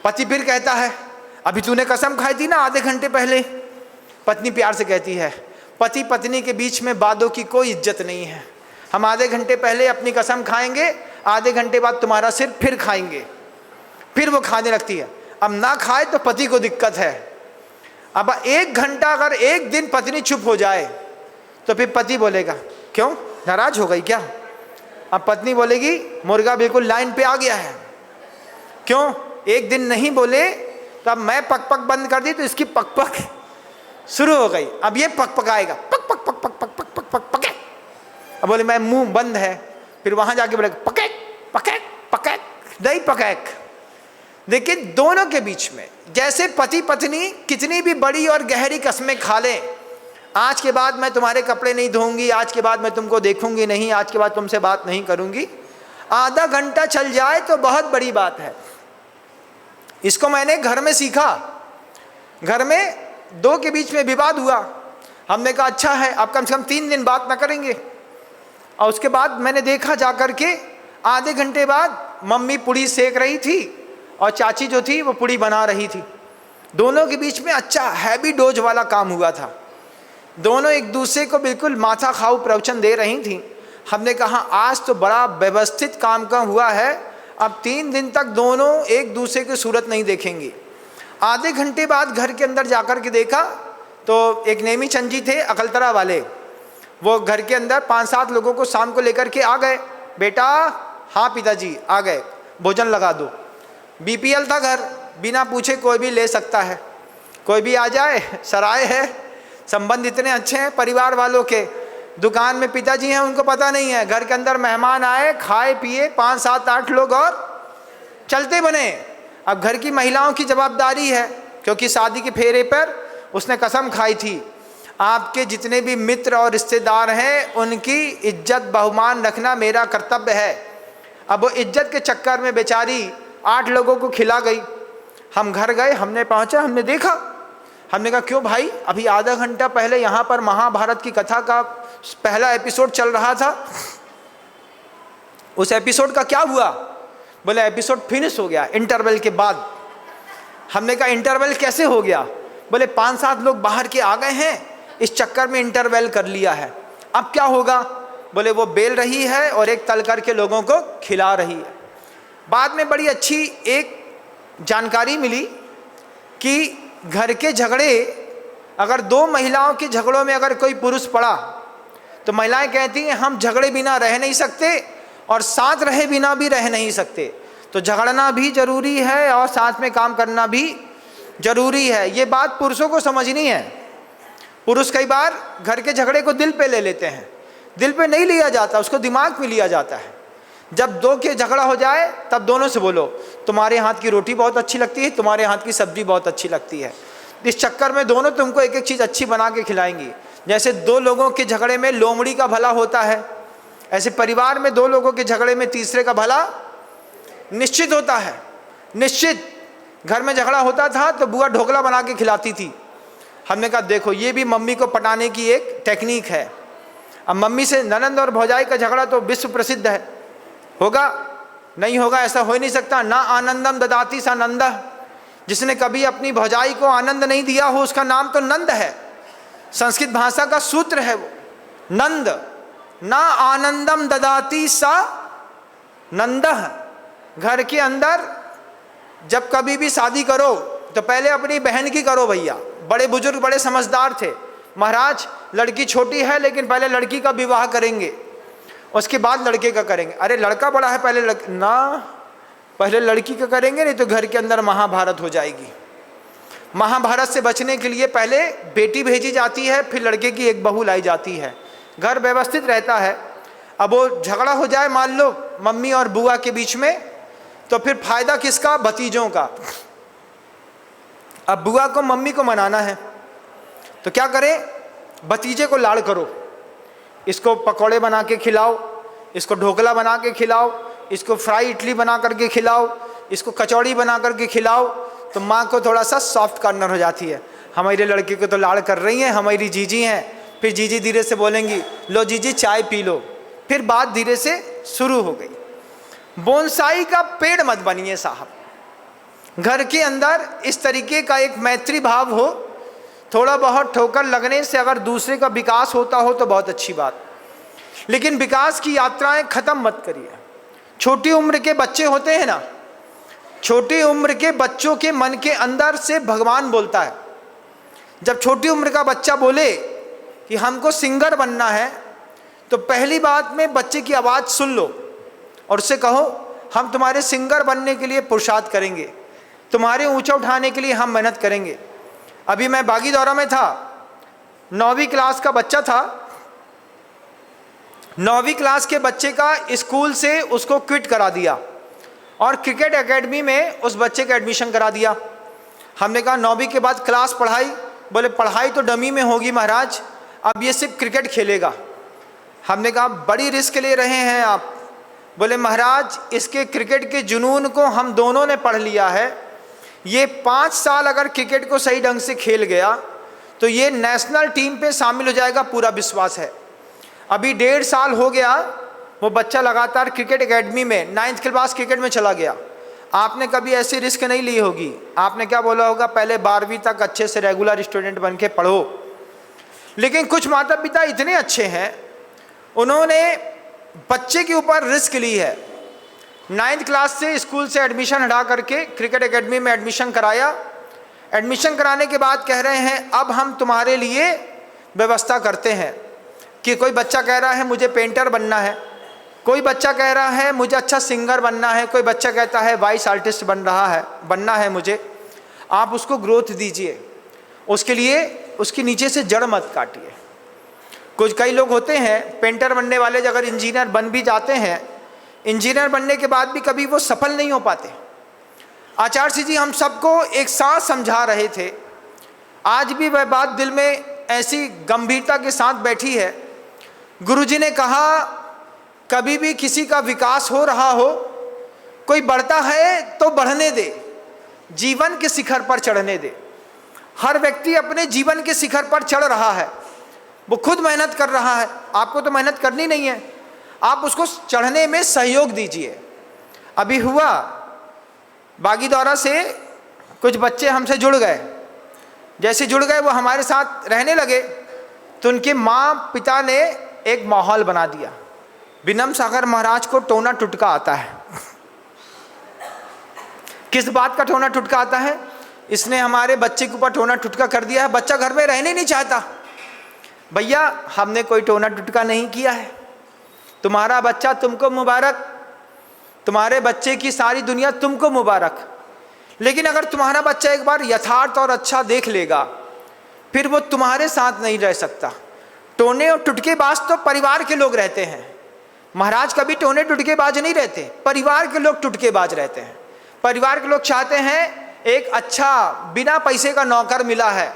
पति फिर कहता है अभी तूने कसम खाई थी ना आधे घंटे पहले। पत्नी प्यार से कहती है पति पत्नी के बीच में वादों की कोई इज्जत नहीं है। हम आधे घंटे पहले अपनी कसम खाएंगे, आधे घंटे बाद तुम्हारा सिर फिर खाएंगे। फिर वो खाने लगती है। अब ना खाए तो पति को दिक्कत है। अब 1 घंटा अगर एक दिन पत्नी चुप हो जाए तो फिर पति बोलेगा क्यों, नाराज हो गई क्या? अब पत्नी बोलेगी मुर्गा बिल्कुल लाइन पे आ गया है। क्यों? एक दिन नहीं बोले तो अब मैं पक पक बंद कर दी तो इसकी पक पक शुरू हो गई। अब ये पक पकाएगा, पक पक पक पक पक पक पक पक पके। अब बोले मैं मुंह बंद है, फिर वहां जाके बोलेगा पकेक पकेक पकेक, नहीं पकेक। देखिए दोनों के बीच में जैसे पति पत्नी कितनी भी बड़ी और गहरी कस्में खा लें, आज के बाद मैं तुम्हारे कपड़े नहीं धोऊंगी, आज के बाद मैं तुमको देखूंगी नहीं, आज के बाद तुमसे बात नहीं करूंगी, आधा घंटा चल जाए तो बहुत बड़ी बात है। इसको मैंने घर में सीखा। घर में 2 के बीच में विवाद हुआ, हमने कहा अच्छा है अब कम से कम 3 दिन बात ना करेंगे। और उसके बाद मैंने देखा जा कर के आधे घंटे बाद मम्मी पूड़ी सेक रही थी और चाची जो थी वो पूड़ी बना रही थी। दोनों के बीच में अच्छा हैवी डोज वाला काम हुआ था। दोनों एक दूसरे को बिल्कुल माथा खाऊ प्रवचन दे रही थी। हमने कहा आज तो बड़ा व्यवस्थित काम का हुआ है, अब 3 दिन तक दोनों एक दूसरे की सूरत नहीं देखेंगे। आधे घंटे बाद घर के अंदर जाकर के देखा तो एक नेमी चंद जी थे अकलतरा वाले, वो घर के अंदर 5-7 लोगों को शाम को लेकर के आ गए। बेटा, हाँ पिताजी आ गए, भोजन लगा दो। बीपीएल था घर, बिना पूछे कोई भी ले सकता है, कोई भी आ जाए, सराय है, संबंध इतने अच्छे हैं परिवार वालों के। दुकान में पिताजी हैं, उनको पता नहीं है, घर के अंदर मेहमान आए, खाए पिए, 5-7-8 लोग और चलते बने। अब घर की महिलाओं की जवाबदारी है, क्योंकि शादी के फेरे पर उसने कसम खाई थी आपके जितने भी मित्र और रिश्तेदार हैं उनकी इज्जत बहुमान रखना मेरा कर्तव्य है। अब वो इज्जत के चक्कर में बेचारी 8 लोगों को खिला गई। हम घर गए, हमने पहुंचा, हमने देखा, हमने कहा क्यों भाई, अभी आधा घंटा पहले यहाँ पर महाभारत की कथा का पहला एपिसोड चल रहा था, उस एपिसोड का क्या हुआ? बोले एपिसोड फिनिश हो गया इंटरवल के बाद। हमने कहा इंटरवल कैसे हो गया? बोले 5-7 लोग बाहर के आ गए हैं, इस चक्कर में इंटरवल कर लिया है। अब क्या होगा? बोले वो बेल रही है और एक तल करके लोगों को खिला रही है। बाद में बड़ी अच्छी एक जानकारी मिली कि घर के झगड़े, अगर 2 महिलाओं के झगड़ों में अगर कोई पुरुष पड़ा तो महिलाएं कहती हैं हम झगड़े बिना रह नहीं सकते और साथ रहे बिना भी रह नहीं सकते। तो झगड़ना भी जरूरी है और साथ में काम करना भी जरूरी है। ये बात पुरुषों को समझनी है। पुरुष कई बार घर के झगड़े को दिल पे ले लेते हैं, दिल पे नहीं लिया जाता, उसको दिमाग में लिया जाता है। जब 2 के झगड़ा हो जाए तब दोनों से बोलो तुम्हारे हाथ की रोटी बहुत अच्छी लगती है, तुम्हारे हाथ की सब्जी बहुत अच्छी लगती है। इस चक्कर में दोनों तुमको एक एक चीज़ अच्छी बना के खिलाएंगी। जैसे 2 लोगों के झगड़े में लोमड़ी का भला होता है, ऐसे परिवार में 2 लोगों के झगड़े में तीसरे का भला निश्चित होता है। निश्चित। घर में झगड़ा होता था तो बुआ ढोकला बना के खिलाती थी। हमने कहा देखो ये भी मम्मी को पटाने की एक टेक्निक है। अब मम्मी से ननंद और भौजाई का झगड़ा तो विश्व प्रसिद्ध है, होगा नहीं होगा ऐसा हो ही नहीं सकता। ना आनंदम ददाति सा नंद, जिसने कभी अपनी भौजाई को आनंद नहीं दिया हो उसका नाम तो नंद है। संस्कृत भाषा का सूत्र है वो नंद। ना आनंदम ददाति सा नंद। घर के अंदर जब कभी भी शादी करो तो पहले अपनी बहन की करो भैया। बड़े बुजुर्ग बड़े समझदार थे, महाराज लड़की छोटी है लेकिन पहले लड़की का विवाह करेंगे उसके बाद लड़के का करेंगे। अरे लड़का बड़ा है पहले ना, पहले लड़की का करेंगे नहीं तो घर के अंदर महाभारत हो जाएगी। महाभारत से बचने के लिए पहले बेटी भेजी जाती है, फिर लड़के की एक बहू लाई जाती है, घर व्यवस्थित रहता है। अब वो झगड़ा हो जाए मान लो मम्मी और बुआ के बीच में, तो फिर फायदा किसका? भतीजों का। अब बुआ को मम्मी को मनाना है तो क्या करें? भतीजे को लाड़ करो, इसको पकौड़े बना के खिलाओ, इसको ढोकला बना के खिलाओ, इसको फ्राई इडली बना करके खिलाओ, इसको कचौड़ी बना करके खिलाओ। तो माँ को थोड़ा सा सॉफ्ट कॉर्नर हो जाती है, हमारे लड़के को तो लाड़ कर रही हैं, हमारी जीजी हैं। फिर जीजी धीरे से बोलेंगी लो जीजी चाय पी लो। फिर बात धीरे से शुरू हो गई। बोनसाई का पेड़ मत बनिए साहब। घर के अंदर इस तरीके का एक मैत्री भाव हो, थोड़ा बहुत ठोकर लगने से अगर दूसरे का विकास होता हो तो बहुत अच्छी बात, लेकिन विकास की यात्राएं खत्म मत करिए। छोटी उम्र के बच्चे होते हैं ना, छोटी उम्र के बच्चों के मन के अंदर से भगवान बोलता है। जब छोटी उम्र का बच्चा बोले कि हमको सिंगर बनना है, तो पहली बात में बच्चे की आवाज़ सुन लो और उससे कहो हम तुम्हारे सिंगर बनने के लिए पुरुषार्थ करेंगे, तुम्हारे ऊंचा उठाने के लिए हम मेहनत करेंगे। अभी मैं बागीदौरा में था, 9वीं क्लास का बच्चा था। 9वीं क्लास के बच्चे का स्कूल से उसको क्विट करा दिया और क्रिकेट एकेडमी में उस बच्चे का एडमिशन करा दिया। हमने कहा 9वीं के बाद क्लास पढ़ाई, बोले पढ़ाई तो डमी में होगी महाराज, अब ये सिर्फ क्रिकेट खेलेगा। हमने कहा बड़ी रिस्क ले रहे हैं आप। बोले महाराज इसके क्रिकेट के जुनून को हम दोनों ने पढ़ लिया है, ये 5 साल अगर क्रिकेट को सही ढंग से खेल गया तो ये नेशनल टीम पे शामिल हो जाएगा, पूरा विश्वास है। अभी 1.5 साल हो गया, वो बच्चा लगातार क्रिकेट एकेडमी में 9th क्लास क्रिकेट में चला गया। आपने कभी ऐसी रिस्क नहीं ली होगी, आपने क्या बोला होगा, पहले 12वीं तक अच्छे से रेगुलर स्टूडेंट बन के पढ़ो। लेकिन कुछ माता पिता इतने अच्छे हैं, उन्होंने बच्चे के ऊपर रिस्क ली है। 9th क्लास से स्कूल से एडमिशन हटा करके क्रिकेट एकेडमी में एडमिशन कराया। एडमिशन कराने के बाद कह रहे हैं अब हम तुम्हारे लिए व्यवस्था करते हैं कि कोई बच्चा कह रहा है मुझे पेंटर बनना है, कोई बच्चा कह रहा है मुझे अच्छा सिंगर बनना है, कोई बच्चा कहता है वॉइस आर्टिस्ट बनना है मुझे। आप उसको ग्रोथ दीजिए, उसके लिए उसके नीचे से जड़ मत काटिए। कई लोग होते हैं पेंटर बनने वाले, अगर इंजीनियर बन भी जाते हैं, इंजीनियर बनने के बाद भी कभी वो सफल नहीं हो पाते। आचार्य जी हम सबको एक साथ समझा रहे थे, आज भी वह बात दिल में ऐसी गंभीरता के साथ बैठी है। गुरुजी ने कहा कभी भी किसी का विकास हो रहा हो, कोई बढ़ता है तो बढ़ने दे, जीवन के शिखर पर चढ़ने दे। हर व्यक्ति अपने जीवन के शिखर पर चढ़ रहा है, वो खुद मेहनत कर रहा है, आपको तो मेहनत करनी नहीं है, आप उसको चढ़ने में सहयोग दीजिए। अभी हुआ बागीदौरा से कुछ बच्चे हमसे जुड़ गए, जैसे जुड़ गए वो हमारे साथ रहने लगे तो उनके माँ पिता ने एक माहौल बना दिया। विनम्र सागर महाराज को टोना टुटका आता है। किस बात का टोना टुटका आता है? इसने हमारे बच्चे के ऊपर टोना टुटका कर दिया है, बच्चा घर में रहने नहीं चाहता। भैया हमने कोई टोना टुटका नहीं किया है, तुम्हारा बच्चा तुमको मुबारक, तुम्हारे बच्चे की सारी दुनिया तुमको मुबारक। लेकिन अगर तुम्हारा बच्चा एक बार यथार्थ और अच्छा देख लेगा, फिर वो तुम्हारे साथ नहीं रह सकता। टोने और टुटकेबाज तो परिवार के लोग रहते हैं, महाराज कभी टोने टुटकेबाज नहीं रहते, परिवार के लोग टुटकेबाज रहते हैं। परिवार के लोग चाहते हैं एक अच्छा बिना पैसे का नौकर मिला है,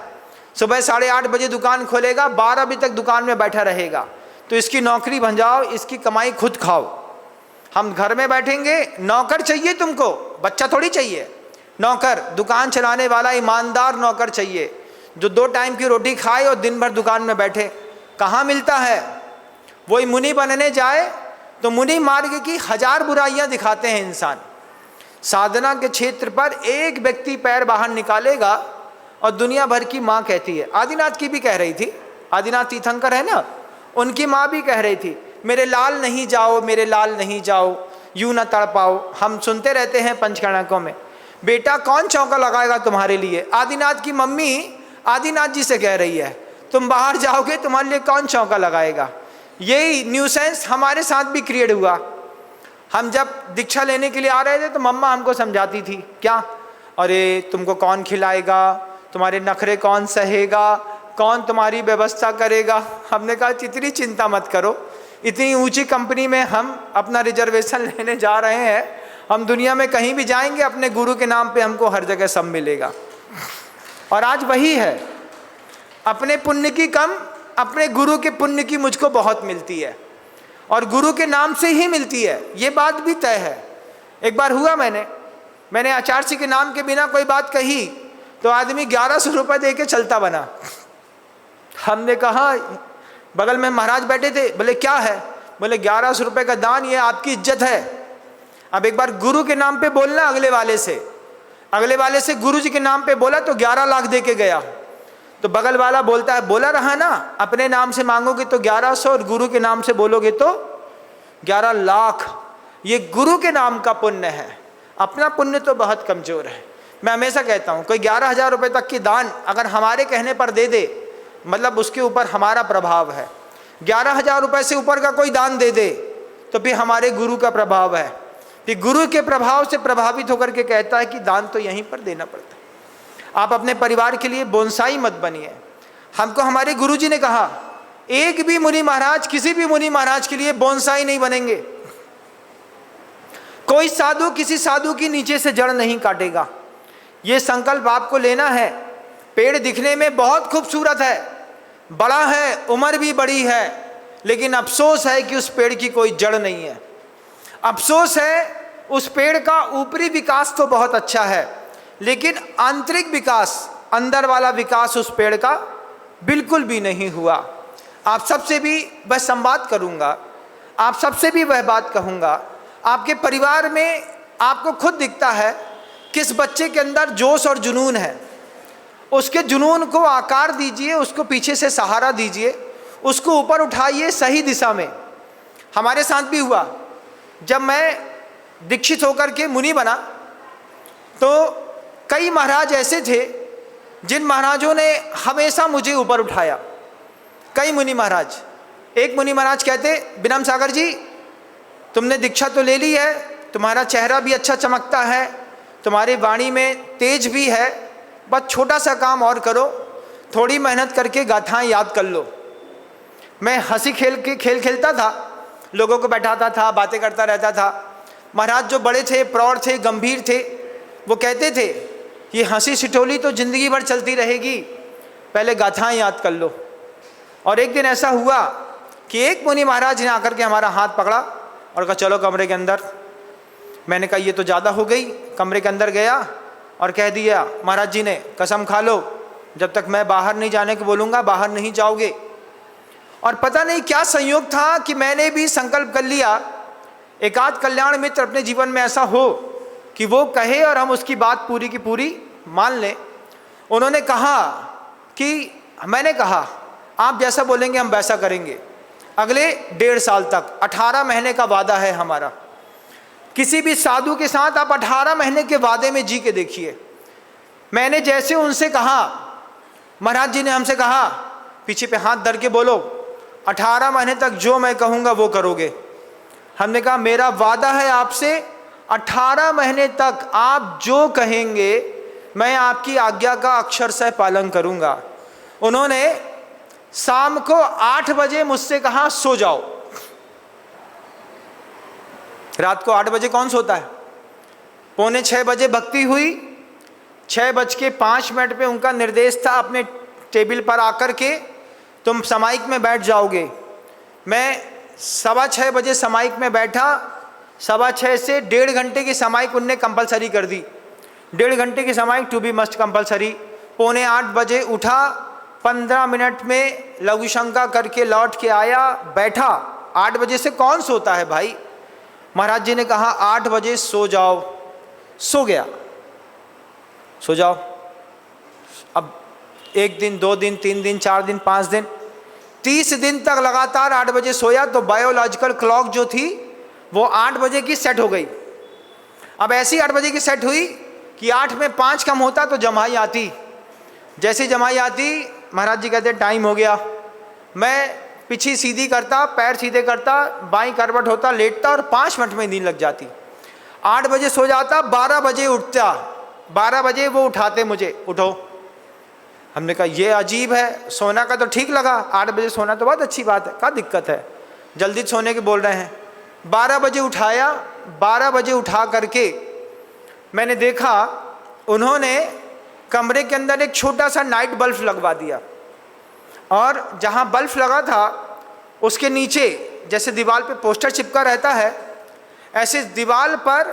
सुबह 8:30 बजे दुकान खोलेगा, 12 बजे तक दुकान में बैठा रहेगा, तो इसकी नौकरी बन जाओ, इसकी कमाई खुद खाओ। हम घर में बैठेंगे, नौकर चाहिए तुमको, बच्चा थोड़ी चाहिए। नौकर, दुकान चलाने वाला ईमानदार नौकर चाहिए, जो 2 टाइम की रोटी खाए और दिन भर दुकान में बैठे। कहाँ मिलता है? वही मुनि बनने जाए तो मुनि मार्ग की 1000 बुराइयां दिखाते हैं इंसान। साधना के क्षेत्र पर एक व्यक्ति पैर बाहर निकालेगा और दुनिया भर की माँ कहती है। आदिनाथ की भी कह रही थी, आदिनाथ तीर्थंकर है ना, उनकी माँ भी कह रही थी मेरे लाल नहीं जाओ, मेरे लाल नहीं जाओ, यूं ना तड़पाओ। हम सुनते रहते हैं पंचकर्णकों में, बेटा कौन चौका लगाएगा तुम्हारे लिए? आदिनाथ की मम्मी आदिनाथ जी से कह रही है तुम बाहर जाओगे तुम्हारे लिए कौन चौका लगाएगा। यही न्यूसेंस हमारे साथ भी क्रिएट हुआ। हम जब दीक्षा लेने के लिए आ रहे थे तो मम्मा हमको समझाती थी, क्या, अरे तुमको कौन खिलाएगा, तुम्हारे नखरे कौन सहेगा, कौन तुम्हारी व्यवस्था करेगा। हमने कहा इतनी चिंता मत करो, इतनी ऊंची कंपनी में हम अपना रिजर्वेशन लेने जा रहे हैं, हम दुनिया में कहीं भी जाएंगे अपने गुरु के नाम पे हमको हर जगह सब मिलेगा। और आज वही है, अपने पुण्य की कम, अपने गुरु के पुण्य की मुझको बहुत मिलती है, और गुरु के नाम से ही मिलती है, ये बात भी तय है। एक बार हुआ मैंने आचार्य जी के नाम के बिना कोई बात कही तो आदमी 1100 रुपये दे के चलता बना। हमने कहा, बगल में महाराज बैठे थे, बोले क्या है? बोले 1100 रुपये का दान, ये आपकी इज्जत है। अब एक बार गुरु के नाम पे बोलना, अगले वाले से गुरु जी के नाम पे बोला तो 11 लाख दे के गया। तो बगल वाला बोलता है, बोला रहा ना, अपने नाम से मांगोगे तो 1100 और गुरु के नाम से बोलोगे तो 11 लाख। ये गुरु के नाम का पुण्य है। अपना पुण्य तो बहुत कमज़ोर है। मैं हमेशा कहता हूँ कोई 11,000 रुपये तक की दान अगर हमारे कहने पर दे दे, मतलब उसके ऊपर हमारा प्रभाव है। 11,000 रुपये से ऊपर का कोई दान दे दे तो फिर हमारे गुरु का प्रभाव है, फिर गुरु के प्रभाव से प्रभावित होकर के कहता है कि दान तो यहीं पर देना पड़ता है। आप अपने परिवार के लिए बोनसाई मत बनिए। हमको हमारे गुरु जी ने कहा एक भी मुनि महाराज किसी भी मुनि महाराज के लिए बोनसाई नहीं बनेंगे। कोई साधु किसी साधु की नीचे से जड़ नहीं काटेगा। ये संकल्प आपको लेना है। पेड़ दिखने में बहुत खूबसूरत है, बड़ा है, उम्र भी बड़ी है, लेकिन अफसोस है कि उस पेड़ की कोई जड़ नहीं है। अफसोस है उस पेड़ का ऊपरी विकास तो बहुत अच्छा है, लेकिन आंतरिक विकास, अंदर वाला विकास उस पेड़ का बिल्कुल भी नहीं हुआ। आप सबसे भी वह संवाद करूंगा, आप सबसे भी वह बात कहूंगा। आपके परिवार में आपको खुद दिखता है किस बच्चे के अंदर जोश और जुनून है, उसके जुनून को आकार दीजिए, उसको पीछे से सहारा दीजिए, उसको ऊपर उठाइए सही दिशा में। हमारे साथ भी हुआ, जब मैं दीक्षित होकर के मुनि बना तो कई महाराज ऐसे थे जिन महाराजों ने हमेशा मुझे ऊपर उठाया। कई मुनि महाराज, एक मुनि महाराज कहते बिनम सागर जी तुमने दीक्षा तो ले ली है, तुम्हारा चेहरा भी अच्छा चमकता है, तुम्हारी वाणी में तेज भी है, बस छोटा सा काम और करो, थोड़ी मेहनत करके गाथाएं याद कर लो। मैं हंसी खेल खेलता था, लोगों को बैठाता था, बातें करता रहता था। महाराज जो बड़े थे, प्रौढ़ थे, गंभीर थे, वो कहते थे ये हंसी सिटोली तो ज़िंदगी भर चलती रहेगी, पहले गाथाएं याद कर लो। और एक दिन ऐसा हुआ कि एक मुनि महाराज ने आकर के हमारा हाथ पकड़ा और कहा चलो कमरे के अंदर। मैंने कहा ये तो ज़्यादा हो गई। कमरे के अंदर गया और कह दिया, महाराज जी ने कसम खा लो जब तक मैं बाहर नहीं जाने को बोलूँगा बाहर नहीं जाओगे। और पता नहीं क्या संयोग था कि मैंने भी संकल्प कर लिया एक आध कल्याण मित्र अपने जीवन में ऐसा हो कि वो कहे और हम उसकी बात पूरी की पूरी मान लें। उन्होंने कहा कि मैंने कहा आप जैसा बोलेंगे हम वैसा करेंगे। अगले 1.5 साल तक 18 महीने का वादा है हमारा। किसी भी साधु के साथ आप 18 महीने के वादे में जी के देखिए। मैंने जैसे उनसे कहा, महाराज जी ने हमसे कहा पीछे पे हाथ धर के बोलो 18 महीने तक जो मैं कहूँगा वो करोगे। हमने कहा मेरा वादा है आपसे 18 महीने तक आप जो कहेंगे मैं आपकी आज्ञा का अक्षरशः पालन करूँगा। उन्होंने शाम को 8 बजे मुझसे कहा सो जाओ। रात को 8 बजे कौन सोता है? 5:45 बजे भक्ति हुई, 6:05 पे उनका निर्देश था अपने टेबल पर आकर के तुम समाइक में बैठ जाओगे। मैं 6:15 बजे समाइक में बैठा। 6:15 से 1.5 घंटे की समाइक उनने कंपलसरी कर दी। 1.5 घंटे की समाइक टू बी मस्ट कंपलसरी। 7:45 बजे उठा, 15 मिनट में लघु शंका करके लौट के आया, बैठा। 8 बजे से कौन सोता है भाई? महाराज जी ने कहा 8 बजे सो जाओ। सो गया, सो जाओ। अब 1 दिन, 2 दिन, 3 दिन, 4 दिन, 5 दिन, 30 दिन तक लगातार 8 बजे सोया तो बायोलॉजिकल क्लॉक जो थी वो 8 बजे की सेट हो गई। अब ऐसी 8 बजे की सेट हुई कि 8 में 5 कम होता तो जमाई आती। जैसी जमाई आती महाराज जी कहते टाइम हो गया। मैं पीछे सीधी करता, पैर सीधे करता, बाईं करवट होता, लेटता और 5 मिनट में नींद लग जाती। 8 बजे सो जाता, 12 बजे उठता। 12 बजे वो उठाते मुझे, उठो। हमने कहा ये अजीब है, सोना का तो ठीक लगा, 8 बजे सोना तो बहुत अच्छी बात है, क्या दिक्कत है, जल्दी सोने के बोल रहे हैं। 12 बजे उठाया। 12 बजे उठा करके मैंने देखा उन्होंने कमरे के अंदर एक छोटा सा नाइट बल्ब लगवा दिया और जहाँ बल्ब लगा था उसके नीचे जैसे दीवार पे पोस्टर चिपका रहता है, ऐसे दीवार पर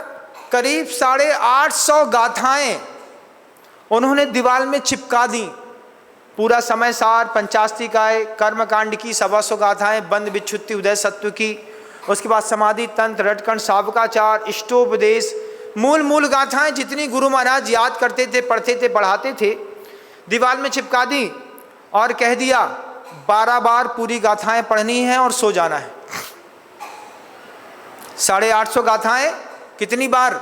करीब 850 गाथाएं उन्होंने दीवार में चिपका दी। पूरा समय सार, पंचास्तिकाय, कर्मकांड की 125 गाथाएं, बंद विच्छुत्ति उदय सत्व की, उसके बाद समाधि तंत्र, रटकंड, सावकाचार, इष्टोपदेश, मूल गाथाएं जितनी गुरु महाराज याद करते थे, पढ़ते थे, पढ़ाते थे, दीवार में चिपका दी और कह दिया 12 बार पूरी गाथाएं पढ़नी है और सो जाना है। 850 गाथाएं कितनी बार?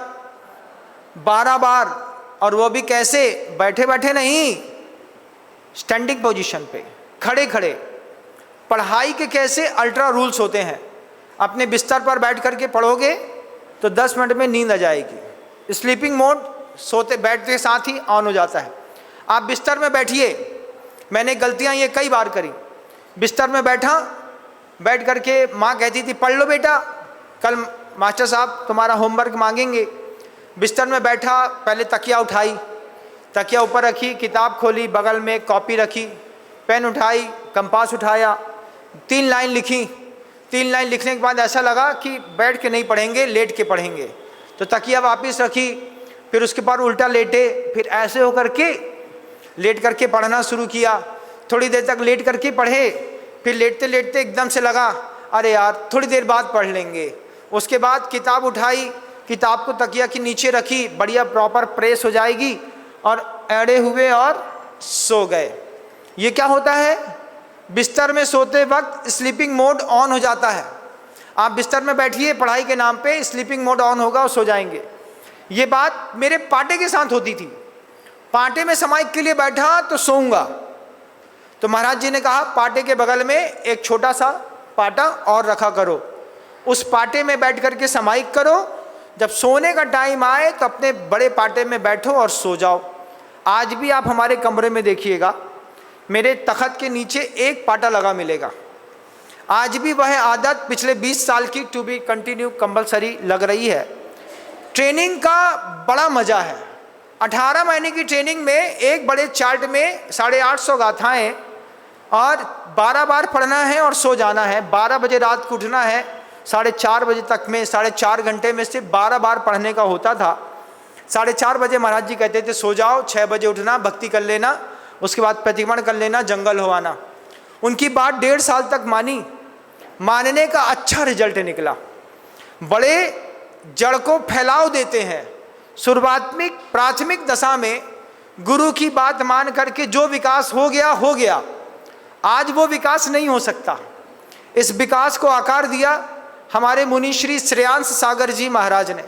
12 बार, और वो भी कैसे, बैठे बैठे नहीं, स्टैंडिंग पोजीशन पे, खड़े खड़े। पढ़ाई के कैसे अल्ट्रा रूल्स होते हैं, अपने बिस्तर पर बैठ करके पढ़ोगे तो 10 मिनट में नींद आ जाएगी। स्लीपिंग मोड सोते बैठते के साथ ही ऑन हो जाता है। आप बिस्तर में बैठिए, मैंने गलतियां ये कई बार करी। बिस्तर में बैठ करके माँ कहती थी पढ़ लो बेटा, कल मास्टर साहब तुम्हारा होमवर्क मांगेंगे। बिस्तर में बैठा, पहले तकिया उठाई, तकिया ऊपर रखी, किताब खोली, बगल में कॉपी रखी, पेन उठाई, कंपास उठाया, 3 लाइन लिखी। 3 लाइन लिखने के बाद ऐसा लगा कि बैठ के नहीं पढ़ेंगे, लेट के पढ़ेंगे, तो तकिया वापस रखी, फिर उसके बाद उल्टा लेटे, फिर ऐसे होकर के लेट करके पढ़ना शुरू किया। थोड़ी देर तक लेट करके पढ़े, फिर लेटते लेटते एकदम से लगा अरे यार थोड़ी देर बाद पढ़ लेंगे। उसके बाद किताब उठाई, किताब को तकिया के नीचे रखी, बढ़िया प्रॉपर प्रेस हो जाएगी, और एड़े हुए और सो गए। ये क्या होता है, बिस्तर में सोते वक्त स्लीपिंग मोड ऑन हो जाता है। आप बिस्तर में बैठिए, पढ़ाई के नाम पे स्लीपिंग मोड ऑन होगा और सो जाएंगे। ये बात मेरे पाटे के साथ होती थी। पाटे में समाइक के लिए बैठा तो सोऊंगा, तो महाराज जी ने कहा पाटे के बगल में एक छोटा सा पाटा और रखा करो, उस पाटे में बैठ करके समाइक करो, जब सोने का टाइम आए तो अपने बड़े पाटे में बैठो और सो जाओ। आज भी आप हमारे कमरे में देखिएगा, मेरे तखत के नीचे एक पाटा लगा मिलेगा। आज भी वह आदत पिछले 20 साल की टू बी कंटिन्यू कंपलसरी लग रही है। ट्रेनिंग का बड़ा मज़ा है। 18 महीने की ट्रेनिंग में एक बड़े चार्ट में 850 गाथाएँ और 12 बार पढ़ना है और सो जाना है। 12 बजे रात को उठना है, 4:30 बजे तक में 4.5 घंटे में से 12 बार पढ़ने का होता था। 4:30 बजे महाराज जी कहते थे सो जाओ, 6 बजे उठना, भक्ति कर लेना, उसके बाद प्रतिक्रमण कर लेना, जंगल हो आना। उनकी बात 1.5 साल तक मानी, मानने का अच्छा रिजल्ट निकला। बड़े जड़ को फैलाव देते हैं। शुरुआत्मिक प्राथमिक दशा में गुरु की बात मान करके जो विकास हो गया, आज वो विकास नहीं हो सकता। इस विकास को आकार दिया हमारे मुनि श्री श्रेयांश सागर जी महाराज ने।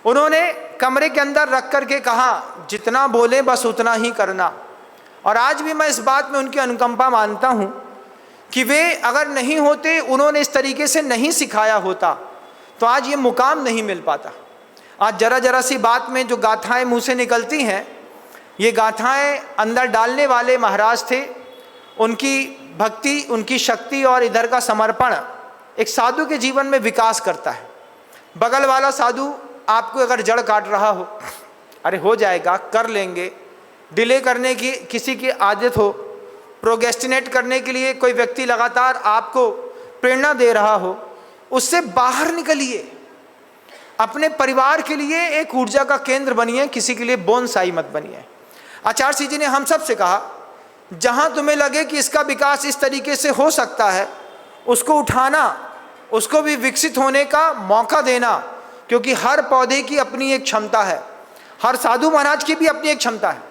उन्होंने कमरे के अंदर रख करके कहा जितना बोले बस उतना ही करना। और आज भी मैं इस बात में उनकी अनुकंपा मानता हूँ कि वे अगर नहीं होते, उन्होंने इस तरीके से नहीं सिखाया होता, तो आज ये मुकाम नहीं मिल पाता। आज जरा जरा सी बात में जो गाथाएं मुँह से निकलती हैं, ये गाथाएं अंदर डालने वाले महाराज थे। उनकी भक्ति, उनकी शक्ति और इधर का समर्पण एक साधु के जीवन में विकास करता है। बगल वाला साधु आपको अगर जड़ काट रहा हो, अरे हो जाएगा, कर लेंगे, डिले करने की किसी की आदत हो, प्रोगेस्टिनेट करने के लिए कोई व्यक्ति लगातार आपको प्रेरणा दे रहा हो, उससे बाहर निकलिए। अपने परिवार के लिए एक ऊर्जा का केंद्र बनिए, किसी के लिए बोनसाई मत बनिए। आचार्य जी ने हम सब से कहा जहाँ तुम्हें लगे कि इसका विकास इस तरीके से हो सकता है, उसको उठाना, उसको भी विकसित होने का मौका देना, क्योंकि हर पौधे की अपनी एक क्षमता है, हर साधु महाराज की भी अपनी एक क्षमता है।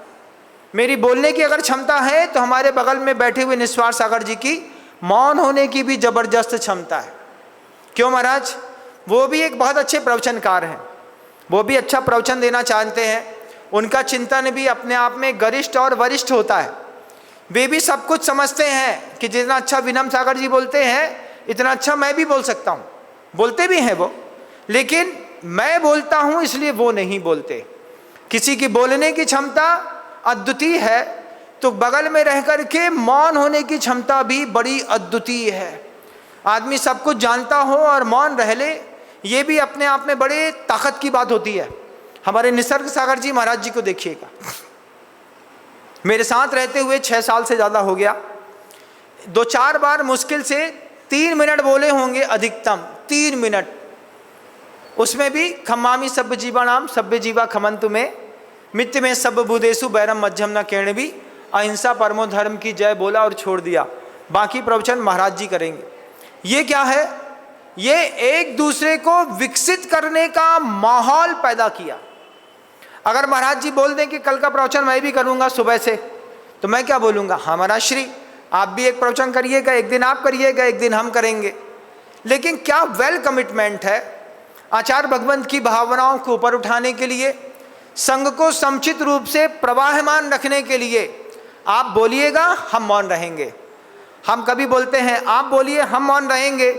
मेरी बोलने की अगर क्षमता है तो हमारे बगल में बैठे हुए निस्वार सागर जी की मौन होने की भी जबरदस्त क्षमता है। क्यों महाराज? वो भी एक बहुत अच्छे प्रवचनकार हैं, वो भी अच्छा प्रवचन देना चाहते हैं, उनका चिंतन भी अपने आप में गरिष्ठ और वरिष्ठ होता है। वे भी सब कुछ समझते हैं कि जितना अच्छा विनम सागर जी बोलते हैं, इतना अच्छा मैं भी बोल सकता हूँ। बोलते भी हैं वो, लेकिन मैं बोलता हूँ इसलिए वो नहीं बोलते। किसी की बोलने की क्षमता अद्वितीय है, तो बगल में रह कर के मौन होने की क्षमता भी बड़ी अद्वितीय है। आदमी सब कुछ जानता हो और मौन रह ले, ये भी अपने आप में बड़े ताकत की बात होती है। हमारे निसर्ग सागर जी महाराज जी को देखिएगा, मेरे साथ रहते हुए 6 साल से ज़्यादा हो गया। 2-4 बार मुश्किल से 3 मिनट बोले होंगे, अधिकतम 3 मिनट। उसमें भी खम्मामी सब्ब जीवा नाम सब्बे जीवा खमंतु में मित्य में सब भूदेशु बैरम मध्यम न केण भी अहिंसा परमो धर्म की जय बोला और छोड़ दिया। बाकी प्रवचन महाराज जी करेंगे। ये क्या है? ये एक दूसरे को विकसित करने का माहौल पैदा किया। अगर महाराज जी बोल दें कि कल का प्रवचन मैं भी करूंगा सुबह से, तो मैं क्या बोलूँगा? हाँ महाराज श्री, आप भी एक प्रवचन करिएगा, एक दिन आप करिएगा, एक दिन हम करेंगे। लेकिन क्या वेल कमिटमेंट है आचार्य भगवंत की भावनाओं को ऊपर उठाने के लिए, संघ को समुचित रूप से प्रवाहमान रखने के लिए आप बोलिएगा, हम मौन रहेंगे। हम कभी बोलते हैं आप बोलिए हम मौन रहेंगे,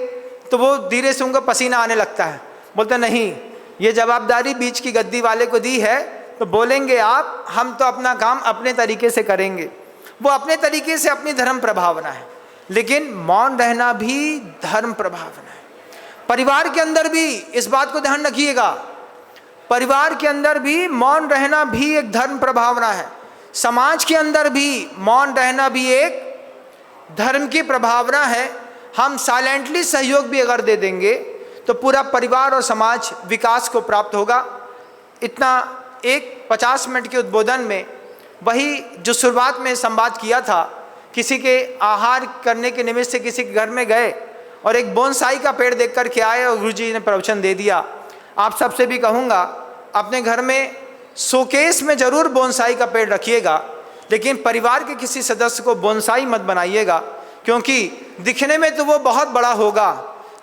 तो वो धीरे से उनको पसीना आने लगता है, बोलते नहीं ये जवाबदारी बीच की गद्दी वाले को दी है, तो बोलेंगे आप, हम तो अपना काम अपने तरीके से करेंगे। वो अपने तरीके से अपनी धर्म प्रभावना है, लेकिन मौन रहना भी धर्म प्रभावना है। परिवार के अंदर भी इस बात को ध्यान रखिएगा, परिवार के अंदर भी मौन रहना भी एक धर्म प्रभावना है। समाज के अंदर भी मौन रहना भी एक धर्म की प्रभावना है। हम साइलेंटली सहयोग भी अगर दे देंगे तो पूरा परिवार और समाज विकास को प्राप्त होगा। इतना एक 50 मिनट के उद्बोधन में वही जो शुरुआत में संवाद किया था, किसी के आहार करने के निमित्त से किसी के घर में गए और एक बोनसाई का पेड़ देख कर के आए और गुरुजी ने प्रवचन दे दिया। आप सबसे भी कहूँगा अपने घर में शोकेस में जरूर बोनसाई का पेड़ रखिएगा, लेकिन परिवार के किसी सदस्य को बोनसाई मत बनाइएगा, क्योंकि दिखने में तो वो बहुत बड़ा होगा,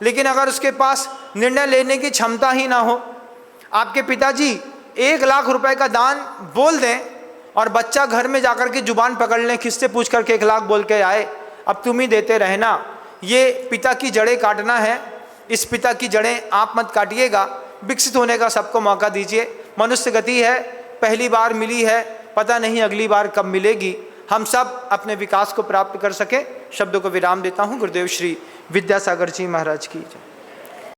लेकिन अगर उसके पास निर्णय लेने की क्षमता ही ना हो। आपके पिताजी 1 लाख रुपए का दान बोल दें और बच्चा घर में जाकर के जुबान पकड़ लें, किससे पूछ करके 1 लाख बोल के आए, अब तुम ही देते रहना, ये पिता की जड़ें काटना है। इस पिता की जड़ें आप मत काटिएगा, विकसित होने का सबको मौका दीजिए। मनुष्य गति है, पहली बार मिली है, पता नहीं अगली बार कब मिलेगी। हम सब अपने विकास को प्राप्त कर सके। शब्दों को विराम देता हूँ। गुरुदेव श्री विद्यासागर जी महाराज की जय।